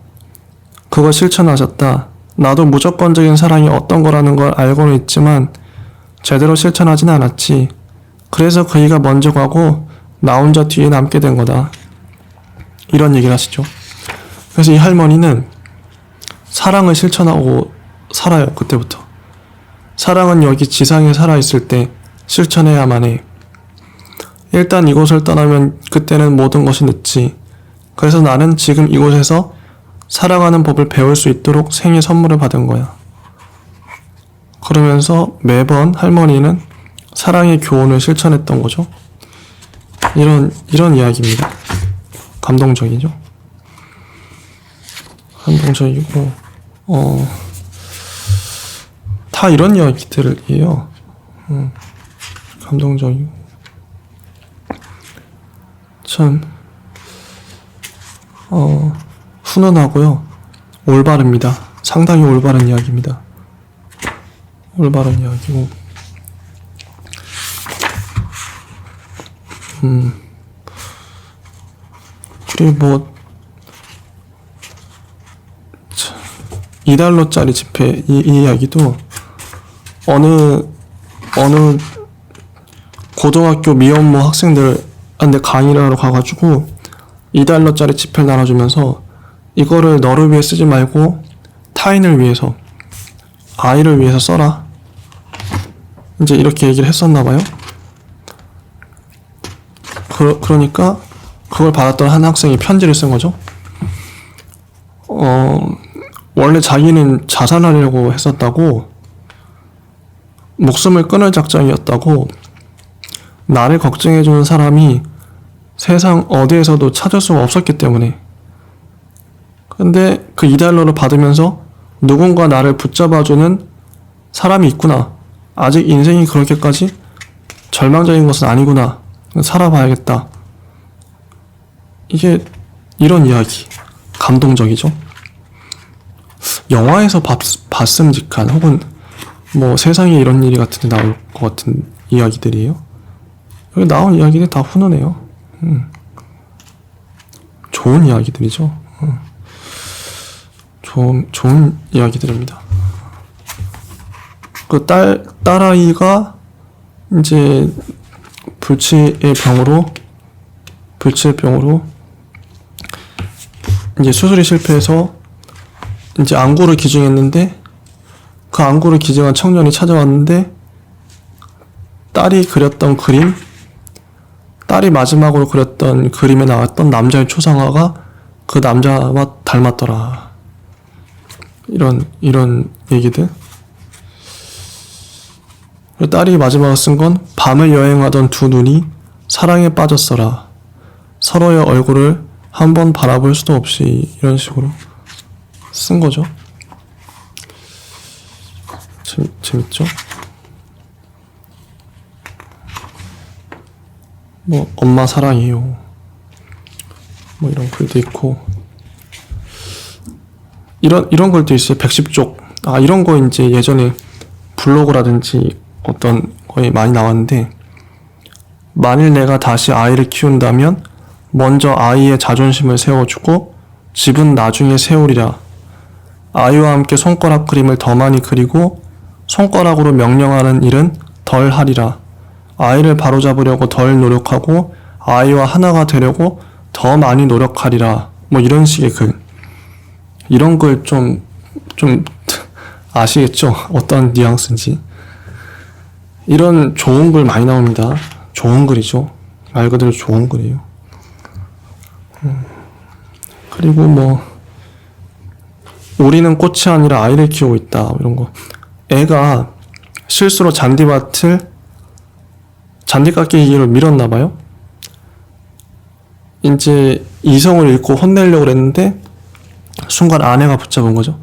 그걸 실천하셨다. 나도 무조건적인 사랑이 어떤 거라는 걸 알고는 있지만 제대로 실천하진 않았지. 그래서 그이가 먼저 가고 나 혼자 뒤에 남게 된 거다. 이런 얘기를 하시죠. 그래서 이 할머니는 사랑을 실천하고 살아요. 그때부터. 사랑은 여기 지상에 살아있을 때 실천해야만 해. 일단 이곳을 떠나면 그때는 모든 것이 늦지. 그래서 나는 지금 이곳에서 사랑하는 법을 배울 수 있도록 생일 선물을 받은 거야. 그러면서 매번 할머니는 사랑의 교훈을 실천했던 거죠. 이런 이야기입니다. 감동적이죠. 감동적이고 다 이런 이야기들이에요. 감동적이고 참 훈훈하고요. 올바릅니다. 상당히 올바른 이야기입니다. 올바른 이야기고 그리고 뭐 $2짜리 지폐 이 이야기도 어느 고등학교 미혼모 학생들한테 강의를 하러 가가지고 $2짜리 지폐를 나눠주면서 이거를 너를 위해 쓰지 말고 타인을 위해서, 아이를 위해서 써라. 이제 이렇게 얘기를 했었나봐요. 그러니까 그걸 받았던 한 학생이 편지를 쓴 거죠. 원래 자기는 자살하려고 했었다고, 목숨을 끊을 작정이었다고, 나를 걱정해주는 사람이 세상 어디에서도 찾을 수가 없었기 때문에. 근데 그 $2를 받으면서 누군가 나를 붙잡아주는 사람이 있구나. 아직 인생이 그렇게까지 절망적인 것은 아니구나. 살아봐야겠다. 이게 이런 이야기. 감동적이죠. 영화에서 봤음직한 혹은 뭐 세상에 이런 일이 같은 데 나올 것 같은 이야기들이에요. 여기 나온 이야기들 다 훈훈해요. 좋은 이야기들이죠. 좋은 이야기들입니다. 그 딸아이가 이제 불치의 병으로 이제 수술이 실패해서 이제 안구를 기증했는데, 그 안구를 기증한 청년이 찾아왔는데 딸이 그렸던 그림, 딸이 마지막으로 그렸던 그림에 나왔던 남자의 초상화가 그 남자와 닮았더라. 이런 얘기들. 딸이 마지막으로 쓴 건 밤을 여행하던 두 눈이 사랑에 빠졌어라. 서로의 얼굴을 한번 바라볼 수도 없이, 이런 식으로 쓴 거죠. 재밌죠? 뭐 엄마 사랑해요. 뭐 이런 글도 있고, 이런 글도 있어요. 110쪽. 이런 거 이제 예전에 블로그라든지 어떤 거에 많이 나왔는데, 만일 내가 다시 아이를 키운다면 먼저 아이의 자존심을 세워주고 집은 나중에 세우리라. 아이와 함께 손가락 그림을 더 많이 그리고 손가락으로 명령하는 일은 덜 하리라. 아이를 바로잡으려고 덜 노력하고 아이와 하나가 되려고 더 많이 노력하리라. 뭐 이런 식의 글. 이런 글 좀 아시겠죠? 어떤 뉘앙스인지. 이런 좋은 글 많이 나옵니다. 좋은 글이죠. 말 그대로 좋은 글이에요. 그리고 뭐 우리는 꽃이 아니라 아이를 키우고 있다. 이런 거. 애가 실수로 잔디깎이기로 밀었나봐요. 이제 이성을 잃고 혼내려고 그랬는데 순간 아내가 붙잡은 거죠.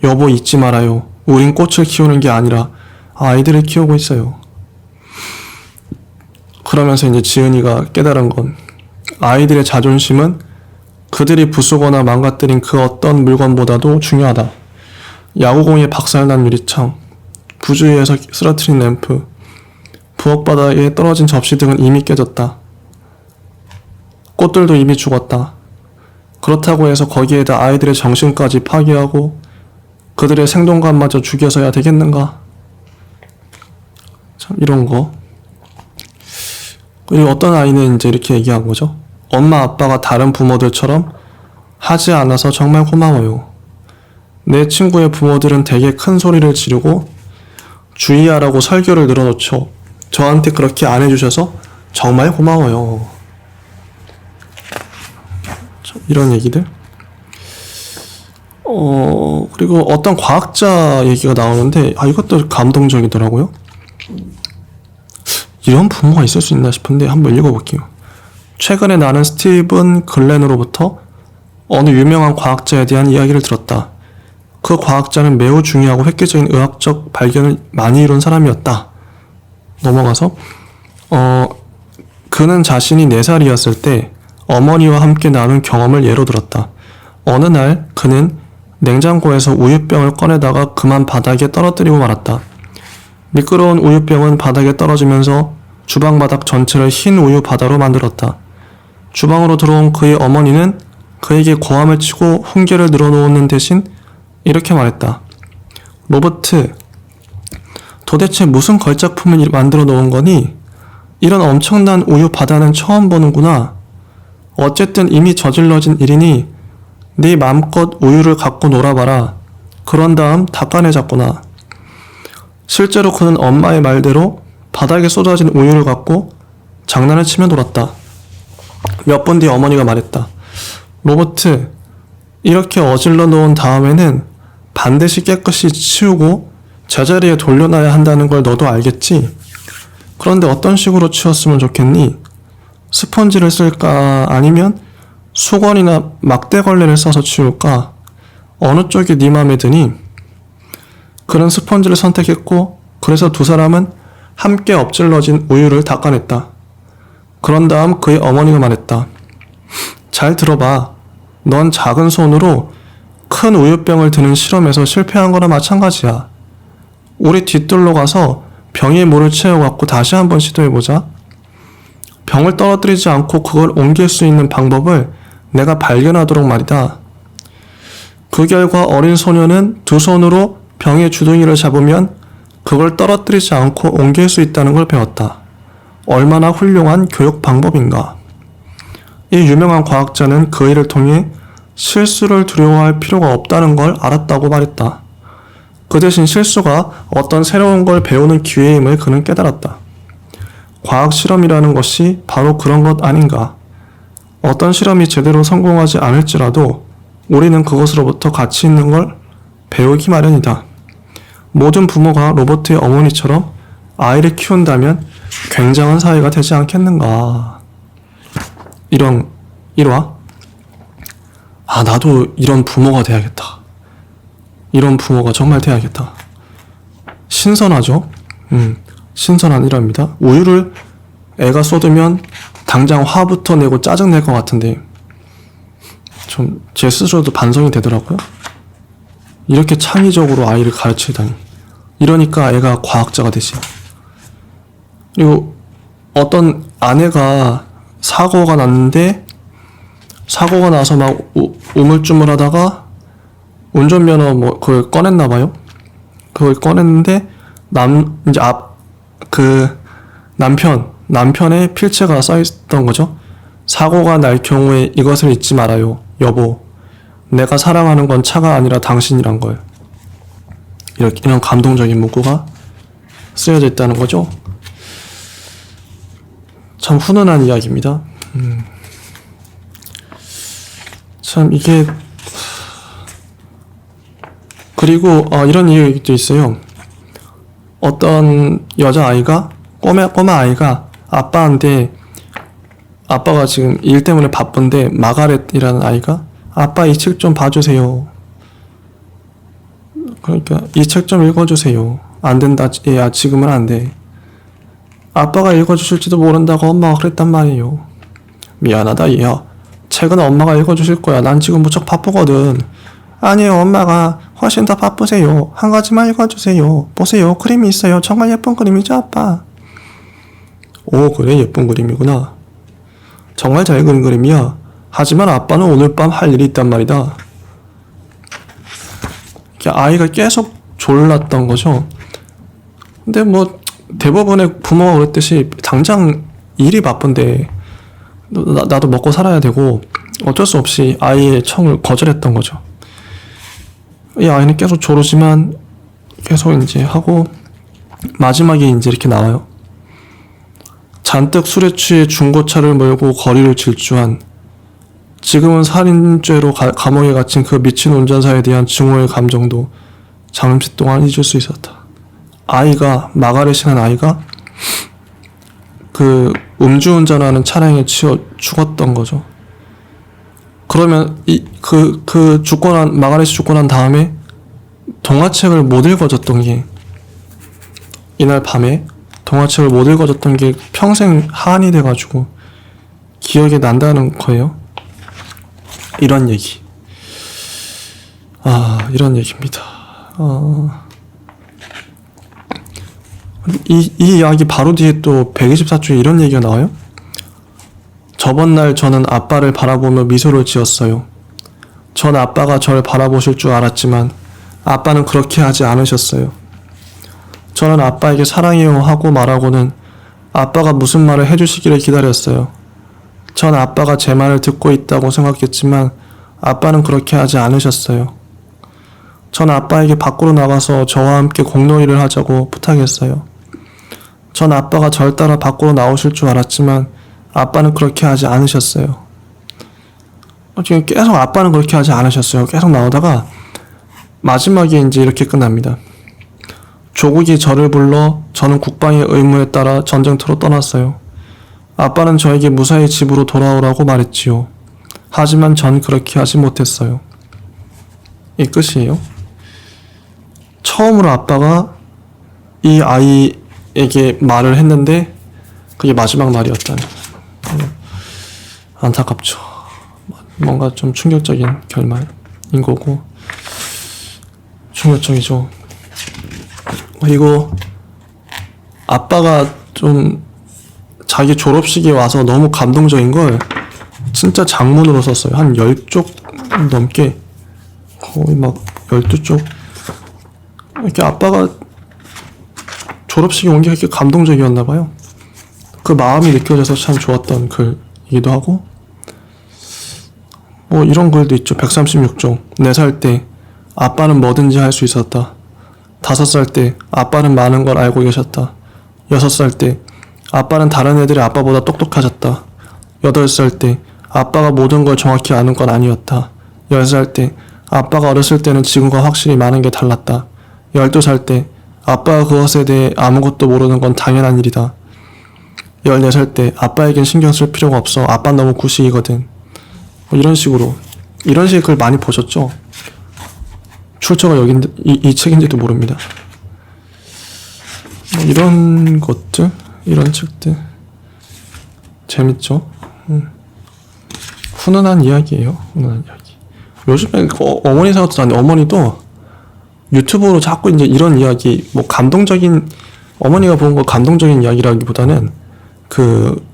여보 잊지 말아요. 우린 꽃을 키우는 게 아니라 아이들을 키우고 있어요. 그러면서 이제 지은이가 깨달은 건 아이들의 자존심은 그들이 부수거나 망가뜨린 그 어떤 물건보다도 중요하다. 야구공에 박살난 유리창, 부주의에서 쓰러뜨린 램프, 부엌 바닥에 떨어진 접시 등은 이미 깨졌다. 꽃들도 이미 죽었다. 그렇다고 해서 거기에다 아이들의 정신까지 파괴하고 그들의 생동감마저 죽여서야 되겠는가? 참 이런 거. 그리고 어떤 아이는 이제 이렇게 얘기한 거죠. 엄마 아빠가 다른 부모들처럼 하지 않아서 정말 고마워요. 내 친구의 부모들은 되게 큰 소리를 지르고 주의하라고 설교를 늘어놓죠. 저한테 그렇게 안 해주셔서 정말 고마워요. 이런 얘기들. 그리고 어떤 과학자 얘기가 나오는데 이것도 감동적이더라고요. 이런 부모가 있을 수 있나 싶은데 한번 읽어볼게요. 최근에 나는 스티븐 글렌으로부터 어느 유명한 과학자에 대한 이야기를 들었다. 그 과학자는 매우 중요하고 획기적인 의학적 발견을 많이 이룬 사람이었다. 넘어가서 그는 자신이 4살이었을 때 어머니와 함께 나눈 경험을 예로 들었다. 어느 날 그는 냉장고에서 우유병을 꺼내다가 그만 바닥에 떨어뜨리고 말았다. 미끄러운 우유병은 바닥에 떨어지면서 주방 바닥 전체를 흰 우유 바다로 만들었다. 주방으로 들어온 그의 어머니는 그에게 고함을 치고 훈계를 늘어놓는 대신 이렇게 말했다. 로버트, 도대체 무슨 걸작품을 만들어 놓은 거니? 이런 엄청난 우유 바다는 처음 보는구나. 어쨌든 이미 저질러진 일이니 네 맘껏 우유를 갖고 놀아봐라. 그런 다음 닦아내자꾸나. 실제로 그는 엄마의 말대로 바닥에 쏟아진 우유를 갖고 장난을 치며 놀았다. 몇 분 뒤 어머니가 말했다. 로버트, 이렇게 어질러 놓은 다음에는 반드시 깨끗이 치우고 제자리에 돌려놔야 한다는 걸 너도 알겠지? 그런데 어떤 식으로 치웠으면 좋겠니? 스펀지를 쓸까? 아니면 수건이나 막대걸레를 써서 치울까? 어느 쪽이 네 맘에 드니? 그는 스펀지를 선택했고 그래서 두 사람은 함께 엎질러진 우유를 닦아냈다. 그런 다음 그의 어머니가 말했다. 잘 들어봐. 넌 작은 손으로 큰 우유병을 드는 실험에서 실패한 거나 마찬가지야. 우리 뒤뜰로 가서 병에 물을 채워갖고 다시 한번 시도해보자. 병을 떨어뜨리지 않고 그걸 옮길 수 있는 방법을 내가 발견하도록 말이다. 그 결과 어린 소녀는 두 손으로 병의 주둥이를 잡으면 그걸 떨어뜨리지 않고 옮길 수 있다는 걸 배웠다. 얼마나 훌륭한 교육 방법인가. 이 유명한 과학자는 그 일을 통해 실수를 두려워할 필요가 없다는 걸 알았다고 말했다. 그 대신 실수가 어떤 새로운 걸 배우는 기회임을 그는 깨달았다. 과학 실험이라는 것이 바로 그런 것 아닌가. 어떤 실험이 제대로 성공하지 않을지라도 우리는 그것으로부터 가치 있는 걸 배우기 마련이다. 모든 부모가 로버트의 어머니처럼 아이를 키운다면 굉장한 사회가 되지 않겠는가. 이런 일화. 나도 이런 부모가 돼야겠다. 이런 부모가 정말 돼야겠다. 신선하죠? 신선한 일화입니다. 우유를 애가 쏟으면 당장 화부터 내고 짜증낼 것 같은데 좀 제 스스로도 반성이 되더라고요. 이렇게 창의적으로 아이를 가르치다니. 이러니까 애가 과학자가 되지. 그리고 어떤 아내가 사고가 났는데 사고가 나서 막 우물쭈물하다가 운전면허 뭐 그걸 꺼냈나 봐요. 그걸 꺼냈는데 이제 그 남편의 필체가 써있던 거죠. 사고가 날 경우에 이것을 잊지 말아요. 여보, 내가 사랑하는 건 차가 아니라 당신이란 걸. 이런 감동적인 문구가 쓰여져 있다는 거죠. 참 훈훈한 이야기입니다. 참 이게, 그리고 이런 이야기도 있어요. 어떤 여자아이가, 꼬마 아이가 아빠한테, 아빠가 지금 일 때문에 바쁜데 마가렛이라는 아이가 아빠 이 책 좀 봐주세요. 그러니까 이 책 좀 읽어주세요. 안 된다. 얘야, 지금은 안 돼. 아빠가 읽어주실지도 모른다고 엄마가 그랬단 말이에요. 미안하다 얘야. 책은 엄마가 읽어주실 거야. 난 지금 무척 바쁘거든. 아니에요, 엄마가 훨씬 더 바쁘세요. 한 가지만 읽어주세요. 보세요, 그림이 있어요. 정말 예쁜 그림이죠, 아빠. 오, 그래, 예쁜 그림이구나. 정말 잘 그린 그림이야. 하지만 아빠는 오늘 밤 할 일이 있단 말이다. 아이가 계속 졸랐던 거죠. 근데 뭐 대부분의 부모가 그랬듯이 당장 일이 바쁜데 나도 먹고 살아야 되고 어쩔 수 없이 아이의 청을 거절했던 거죠. 이 아이는 계속 조르지만 계속 이제 하고 마지막에 이제 이렇게 나와요. 잔뜩 술에 취해 중고차를 몰고 거리를 질주한, 지금은 살인죄로 감옥에 갇힌 그 미친 운전사에 대한 증오의 감정도 잠시 동안 잊을 수 있었다. 마가렛이라는 아이가 그 음주운전하는 차량에 치여 죽었던 거죠. 그러면 마가렛이 죽고 난 다음에 동화책을 못 읽어줬던 게, 이날 밤에 동화책을 못 읽어줬던 게 평생 한이 돼가지고 기억이 난다는 거예요. 이런 얘기. 이런 얘기입니다. 이 이야기 바로 뒤에 또 124쪽에 이런 얘기가 나와요. 저번 날 저는 아빠를 바라보며 미소를 지었어요. 전 아빠가 저를 바라보실 줄 알았지만 아빠는 그렇게 하지 않으셨어요. 저는 아빠에게 사랑해요 하고 말하고는 아빠가 무슨 말을 해주시기를 기다렸어요. 전 아빠가 제 말을 듣고 있다고 생각했지만 아빠는 그렇게 하지 않으셨어요. 전 아빠에게 밖으로 나가서 저와 함께 공놀이를 하자고 부탁했어요. 전 아빠가 절 따라 밖으로 나오실 줄 알았지만 아빠는 그렇게 하지 않으셨어요. 지금 계속 아빠는 그렇게 하지 않으셨어요. 계속 나오다가 마지막에 이제 이렇게 끝납니다. 조국이 저를 불러 저는 국방의 의무에 따라 전쟁터로 떠났어요. 아빠는 저에게 무사히 집으로 돌아오라고 말했지요. 하지만 전 그렇게 하지 못했어요. 이 끝이에요. 처음으로 아빠가 이 아이에게 말을 했는데 그게 마지막 말이었다니. 안타깝죠. 뭔가 좀 충격적인 결말인 거고 충격적이죠. 그리고 아빠가 좀 자기 졸업식에 와서 너무 감동적인 걸 진짜 장문으로 썼어요. 한 10쪽 넘게, 거의 막 12쪽. 이렇게 아빠가 졸업식에 온 게 이렇게 감동적이었나 봐요. 그 마음이 느껴져서 참 좋았던 글이기도 하고, 뭐 이런 글도 있죠. 136쪽. 4살 때 아빠는 뭐든지 할 수 있었다. 5살 때 아빠는 많은 걸 알고 계셨다. 6살 때 아빠는 다른 애들이 아빠보다 똑똑하셨다. 8살 때 아빠가 모든 걸 정확히 아는 건 아니었다. 10살 때 아빠가 어렸을 때는 지금과 확실히 많은 게 달랐다. 12살 때 아빠가 그것에 대해 아무것도 모르는 건 당연한 일이다. 14살 때 아빠에겐 신경 쓸 필요가 없어. 아빠는 너무 구식이거든. 뭐 이런 식의 글 많이 보셨죠? 출처가 여긴데 이 책인지도 모릅니다. 뭐 이런 것들, 이런 책들 재밌죠? 훈훈한 이야기예요. 훈훈한 이야기. 요즘에 어머니 생각도 나는데 어머니도 유튜브로 자꾸 이제 이런 이야기, 뭐 감동적인, 어머니가 본 거 감동적인 이야기라기보다는 그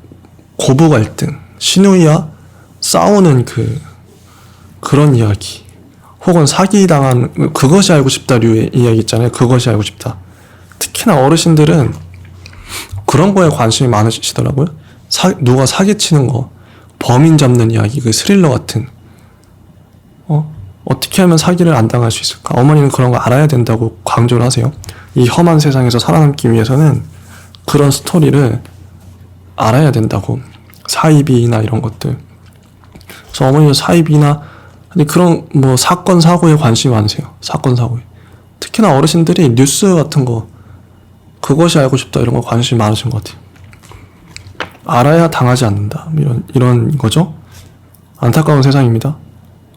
고부 갈등, 시누이와 싸우는 그런 이야기, 혹은 사기당한 그것이 알고 싶다 류의 이야기 있잖아요. 그것이 알고 싶다. 특히나 어르신들은 그런 거에 관심이 많으시더라고요. 누가 사기치는 거, 범인 잡는 이야기, 그 스릴러 같은. 어떻게 하면 사기를 안 당할 수 있을까? 어머니는 그런 거 알아야 된다고 강조를 하세요. 이 험한 세상에서 살아남기 위해서는 그런 스토리를 알아야 된다고. 사이비나 이런 것들. 그래서 어머니는 사이비나 그런 뭐 사건 사고에 관심이 많으세요. 사건 사고에. 특히나 어르신들이 뉴스 같은 거, 그것이 알고 싶다 이런 거 관심이 많으신 것 같아요. 알아야 당하지 않는다. 이런 거죠. 안타까운 세상입니다.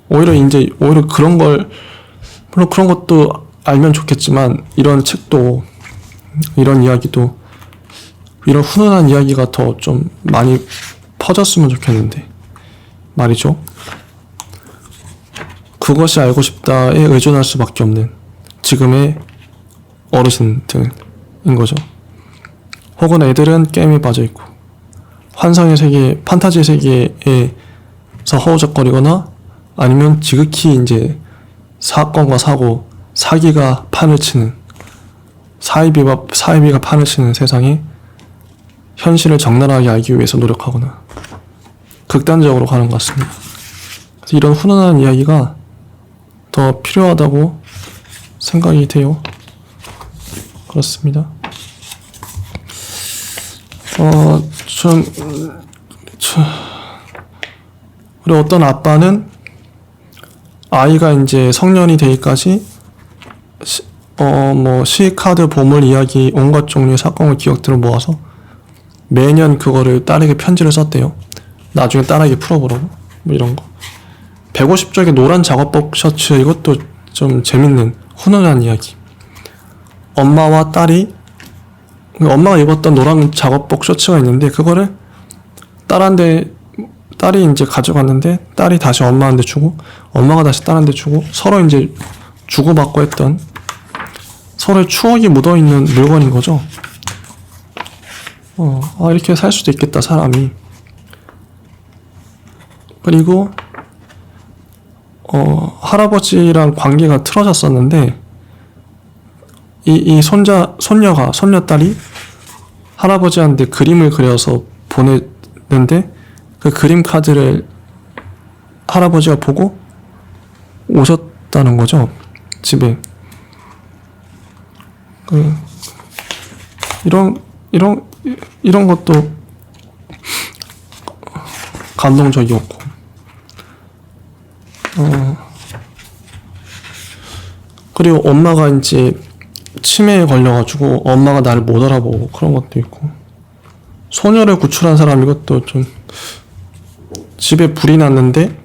오히려 그런 걸, 물론 그런 것도 알면 좋겠지만, 이런 책도, 이런 이야기도, 이런 훈훈한 이야기가 더 좀 많이 퍼졌으면 좋겠는데, 말이죠. 그것이 알고 싶다에 의존할 수밖에 없는 지금의 어르신들인 거죠. 혹은 애들은 게임에 빠져있고, 환상의 세계, 판타지 세계에서 허우적거리거나 아니면 지극히 이제 사건과 사고, 사기가 판을 치는, 사이비가 판을 치는 세상에 현실을 적나라하게 알기 위해서 노력하거나 극단적으로 가는 것 같습니다. 그래서 이런 훈훈한 이야기가 더 필요하다고 생각이 돼요. 그렇습니다. 그리고 어떤 아빠는 아이가 이제 성년이 되기까지 시카드 보물 이야기 온갖 종류의 사건과 기억들을 모아서 매년 그거를 딸에게 편지를 썼대요. 나중에 딸에게 풀어보라고. 뭐 이런 거. 150쪽의 노란 작업복 셔츠, 이것도 좀 재밌는 훈훈한 이야기. 엄마와 딸이, 엄마가 입었던 노란 작업복 셔츠가 있는데 그거를 딸이 이제 가져갔는데 딸이 다시 엄마한테 주고 엄마가 다시 딸한테 주고 서로 이제 주고받고 했던 서로의 추억이 묻어있는 물건인 거죠. 이렇게 살 수도 있겠다, 사람이. 그리고 할아버지랑 관계가 틀어졌었는데 이 손녀딸이 할아버지한테 그림을 그려서 보냈는데 그 그림 카드를 할아버지가 보고 오셨다는 거죠, 집에. 이런 것도 감동적이었고, 그리고 엄마가 이제 치매에 걸려가지고 엄마가 나를 못 알아보고 그런 것도 있고, 소녀를 구출한 사람, 이것도 좀, 집에 불이 났는데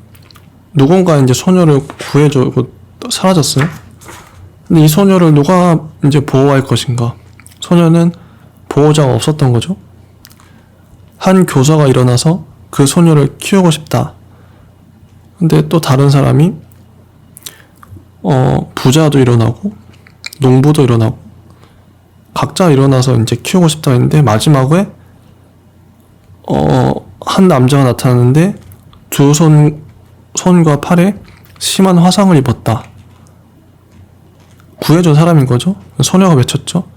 누군가 이제 소녀를 구해주고 사라졌어요. 근데 이 소녀를 누가 이제 보호할 것인가? 소녀는 보호자가 없었던 거죠. 한 교사가 일어나서 그 소녀를 키우고 싶다. 근데 또 다른 사람이 부자도 일어나고 농부도 일어나고 각자 일어나서 이제 키우고 싶다 했는데 마지막에 한 남자가 나타났는데 두 손과 팔에 심한 화상을 입었다. 구해준 사람인 거죠. 소녀가 외쳤죠.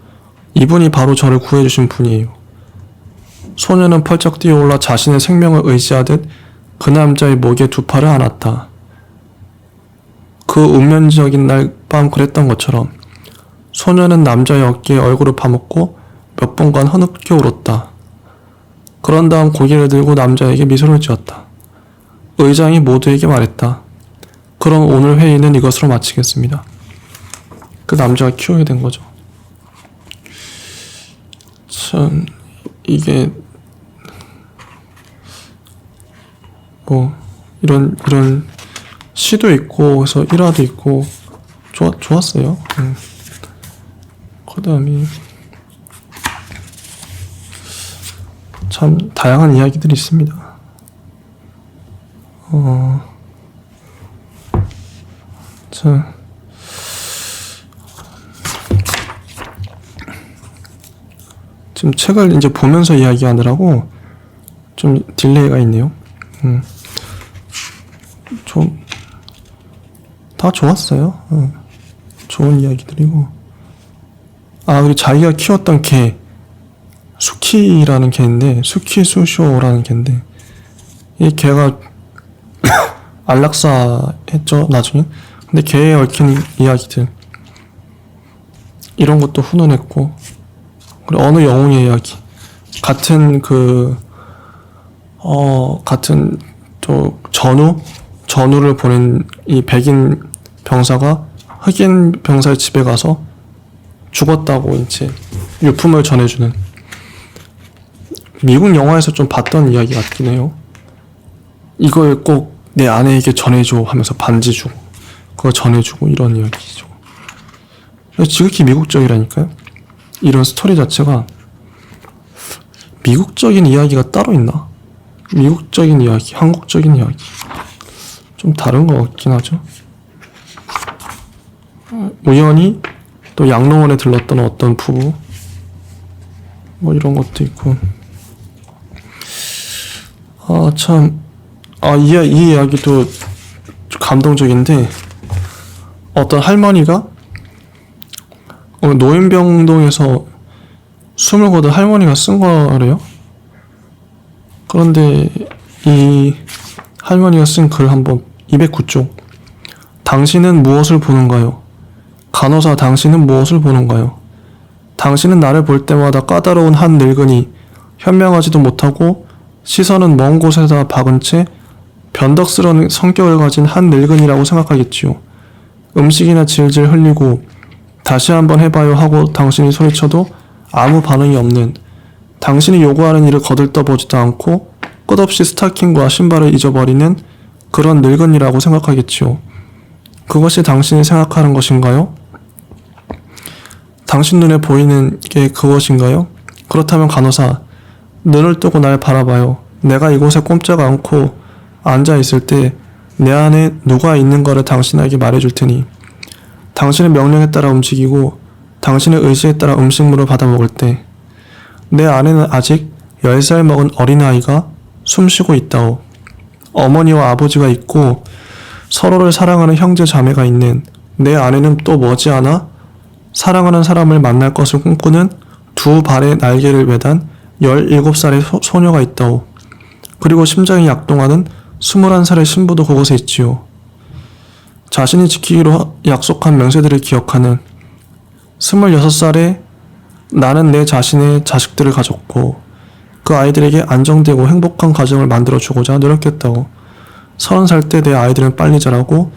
이분이 바로 저를 구해주신 분이에요. 소녀는 펄쩍 뛰어올라 자신의 생명을 의지하듯 그 남자의 목에 두 팔을 안았다. 그 운명적인 날 밤 그랬던 것처럼 소녀는 남자의 어깨에 얼굴을 파묻고 몇 번간 흐느껴 울었다. 그런 다음 고개를 들고 남자에게 미소를 지었다. 의장이 모두에게 말했다. 그럼 오늘 회의는 이것으로 마치겠습니다. 그 남자가 키우게 된 거죠. 참, 이게 뭐 이런 시도 있고 그래서 일화도 있고 좋았어요. 그다음에 참 다양한 이야기들이 있습니다. 자, 지금 책을 이제 보면서 이야기하느라고 좀 딜레이가 있네요. 좀 다 좋았어요. 좋은 이야기들이고. 그리고 자기가 키웠던 개, 수키라는 개인데, 수키수쇼라는 개인데, 이 개가 안락사 했죠, 나중에. 근데 개에 얽힌 이야기들, 이런 것도 훈훈했고, 그리고 어느 영웅의 이야기, 같은 같은 전우를 보낸 이 백인 병사가 흑인 병사의 집에 가서 죽었다고 이제 유품을 전해주는, 미국 영화에서 좀 봤던 이야기 같긴 해요. 이걸 꼭 내 아내에게 전해줘 하면서 반지 주고 그거 전해주고 이런 이야기죠. 지극히 미국적이라니까요. 이런 스토리 자체가 미국적인 이야기가 따로 있나? 미국적인 이야기, 한국적인 이야기 좀 다른 것 같긴 하죠. 우연히 또 양로원에 들렀던 어떤 부부, 뭐 이런 것도 있고. 이 이야기도 감동적인데, 어떤 할머니가 노인병동에서 숨을 거둔 할머니가 쓴 거래요. 그런데 이 할머니가 쓴 글 한번 209쪽. 당신은 무엇을 보는가요? 간호사, 당신은 무엇을 보는가요? 당신은 나를 볼 때마다 까다로운 한 늙은이, 현명하지도 못하고 시선은 먼 곳에다 박은 채 변덕스러운 성격을 가진 한 늙은이라고 생각하겠지요. 음식이나 질질 흘리고 다시 한번 해봐요 하고 당신이 소리쳐도 아무 반응이 없는, 당신이 요구하는 일을 거들떠보지도 않고 끝없이 스타킹과 신발을 잊어버리는 그런 늙은이라고 생각하겠지요. 그것이 당신이 생각하는 것인가요? 당신 눈에 보이는 게 그것인가요? 그렇다면 간호사, 눈을 뜨고 날 바라봐요. 내가 이곳에 꼼짝 않고 앉아있을 때 내 안에 누가 있는 거를 당신에게 말해줄 테니, 당신의 명령에 따라 움직이고 당신의 의지에 따라 음식물을 받아 먹을 때 내 안에는 아직 10살 먹은 어린아이가 숨쉬고 있다오. 어머니와 아버지가 있고 서로를 사랑하는 형제 자매가 있는 내 안에는 또 머지않아 사랑하는 사람을 만날 것을 꿈꾸는 두 발의 날개를 매단 17살의 소녀가 있다오. 그리고 심장이 약동하는 21살의 신부도 그곳에 있지요. 자신이 지키기로 약속한 명세들을 기억하는 26살에 나는 내 자신의 자식들을 가졌고 그 아이들에게 안정되고 행복한 가정을 만들어주고자 노력했다고. 30살 때 내 아이들은 빨리 자라고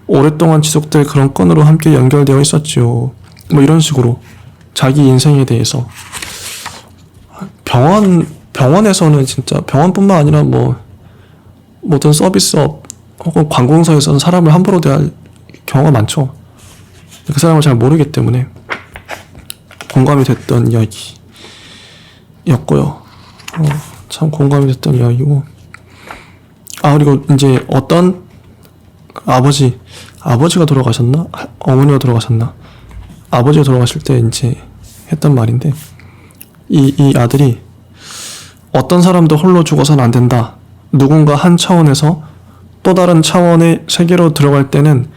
오랫동안 지속될 그런 끈으로 함께 연결되어 있었지요. 뭐 이런 식으로 자기 인생에 대해서. 병원에서는 진짜, 병원뿐만 아니라 뭐 모든 서비스업 혹은 관공서에서는 사람을 함부로 대할 경우가 많죠. 그 사람을 잘 모르기 때문에 공감이 됐던 이야기였고요. 참 공감이 됐던 이야기고. 그리고 이제 어떤 아버지가 돌아가셨나? 어머니가 돌아가셨나? 아버지가 돌아가실 때 이제 했던 말인데, 이 아들이 어떤 사람도 홀로 죽어서는 안 된다. 누군가 한 차원에서 또 다른 차원의 세계로 들어갈 때는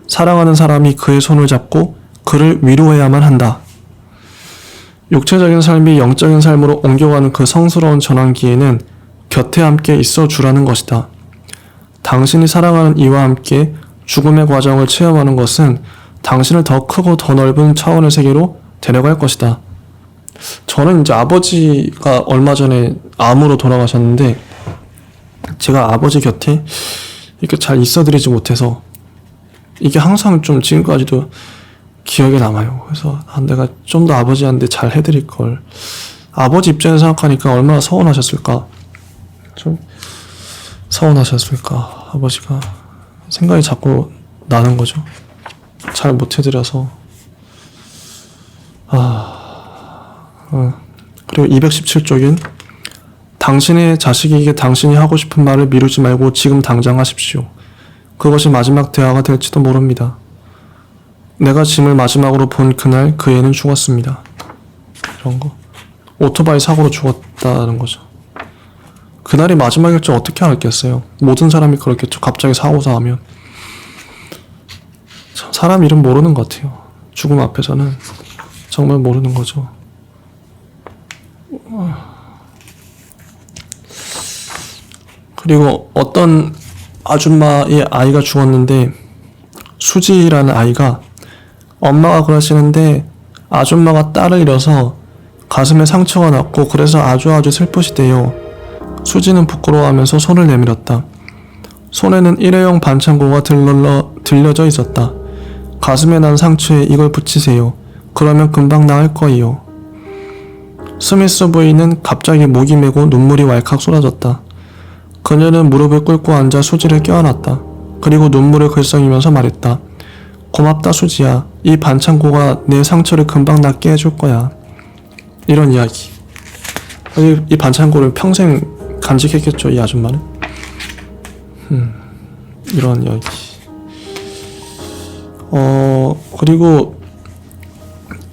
사랑하는 사람이 그의 손을 잡고 그를 위로해야만 한다. 육체적인 삶이 영적인 삶으로 옮겨가는 그 성스러운 전환기에는 곁에 함께 있어 주라는 것이다. 당신이 사랑하는 이와 함께 죽음의 과정을 체험하는 것은 당신을 더 크고 더 넓은 차원의 세계로 데려갈 것이다. 저는 이제 아버지가 얼마 전에 암으로 돌아가셨는데, 제가 아버지 곁에 이렇게 잘 있어드리지 못해서 이게 항상 좀 지금까지도 기억에 남아요. 그래서 내가 좀 더 아버지한테 잘 해드릴 걸. 아버지 입장에서 생각하니까 얼마나 서운하셨을까. 좀 서운하셨을까. 아버지가 생각이 자꾸 나는 거죠. 잘 못해드려서. 그리고 217쪽인 당신의 자식에게 당신이 하고 싶은 말을 미루지 말고 지금 당장 하십시오. 그것이 마지막 대화가 될지도 모릅니다. 내가 짐을 마지막으로 본 그날 그 애는 죽었습니다. 이런 거. 오토바이 사고로 죽었다는 거죠. 그날이 마지막일 줄 어떻게 알겠어요. 모든 사람이 그렇겠죠. 갑자기 사고사 하면. 사람 이름 모르는 것 같아요. 죽음 앞에서는 정말 모르는 거죠. 그리고 어떤 아줌마의 아이가 죽었는데, 수지라는 아이가 엄마가 그러시는데 아줌마가 딸을 잃어서 가슴에 상처가 났고 그래서 아주 슬프시대요. 수지는 부끄러워하면서 손을 내밀었다. 손에는 일회용 반창고가 들려져 있었다. 가슴에 난 상처에 이걸 붙이세요. 그러면 금방 나을 거예요. 스미스 부인은 갑자기 목이 메고 눈물이 왈칵 쏟아졌다. 그녀는 무릎을 꿇고 앉아 수지를 껴안았다. 그리고 눈물을 글썽이면서 말했다. 고맙다 수지야. 이 반창고가 내 상처를 금방 낫게 해줄 거야. 이런 이야기. 이 반창고를 평생 간직했겠죠, 이 아줌마는. 이런 이야기. 그리고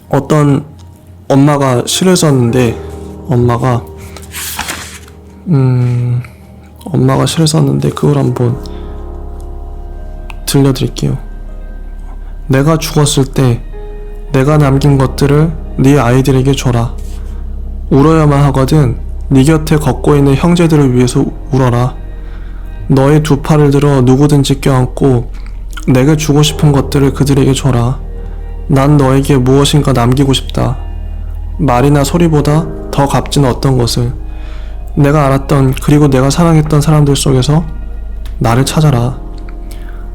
어떤 엄마가 시를 썼는데, 엄마가 시를 썼는데 그걸 한번 들려드릴게요. 내가 죽었을 때 내가 남긴 것들을 네 아이들에게 줘라. 울어야만 하거든 네 곁에 걷고 있는 형제들을 위해서 울어라. 너의 두 팔을 들어 누구든지 껴안고 내게 주고 싶은 것들을 그들에게 줘라. 난 너에게 무엇인가 남기고 싶다. 말이나 소리보다 더 값진 어떤 것을. 내가 알았던 그리고 내가 사랑했던 사람들 속에서 나를 찾아라.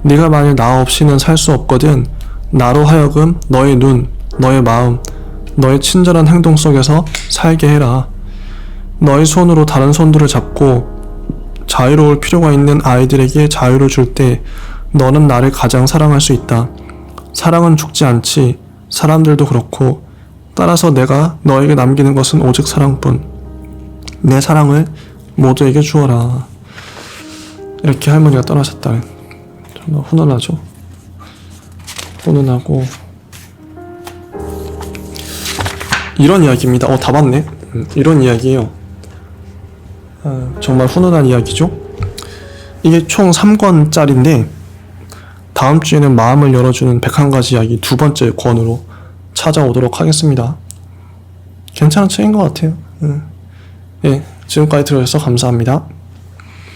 네가 만일 나 없이는 살 수 없거든. 나로 하여금 너의 눈, 너의 마음, 너의 친절한 행동 속에서 살게 해라. 너의 손으로 다른 손들을 잡고 자유로울 필요가 있는 아이들에게 자유를 줄 때 너는 나를 가장 사랑할 수 있다. 사랑은 죽지 않지. 사람들도 그렇고. 따라서 내가 너에게 남기는 것은 오직 사랑뿐. 내 사랑을 모두에게 주어라. 이렇게 할머니가 떠나셨다. 정말 훈훈하죠. 훈훈하고 이런 이야기입니다. 다 봤네. 이런 이야기예요. 정말 훈훈한 이야기죠. 이게 총 3권짜리인데 다음 주에는 마음을 열어주는 101가지 이야기 두 번째 권으로 찾아오도록 하겠습니다. 괜찮은 책인 것 같아요. 예, 지금까지 들어주셔서 감사합니다.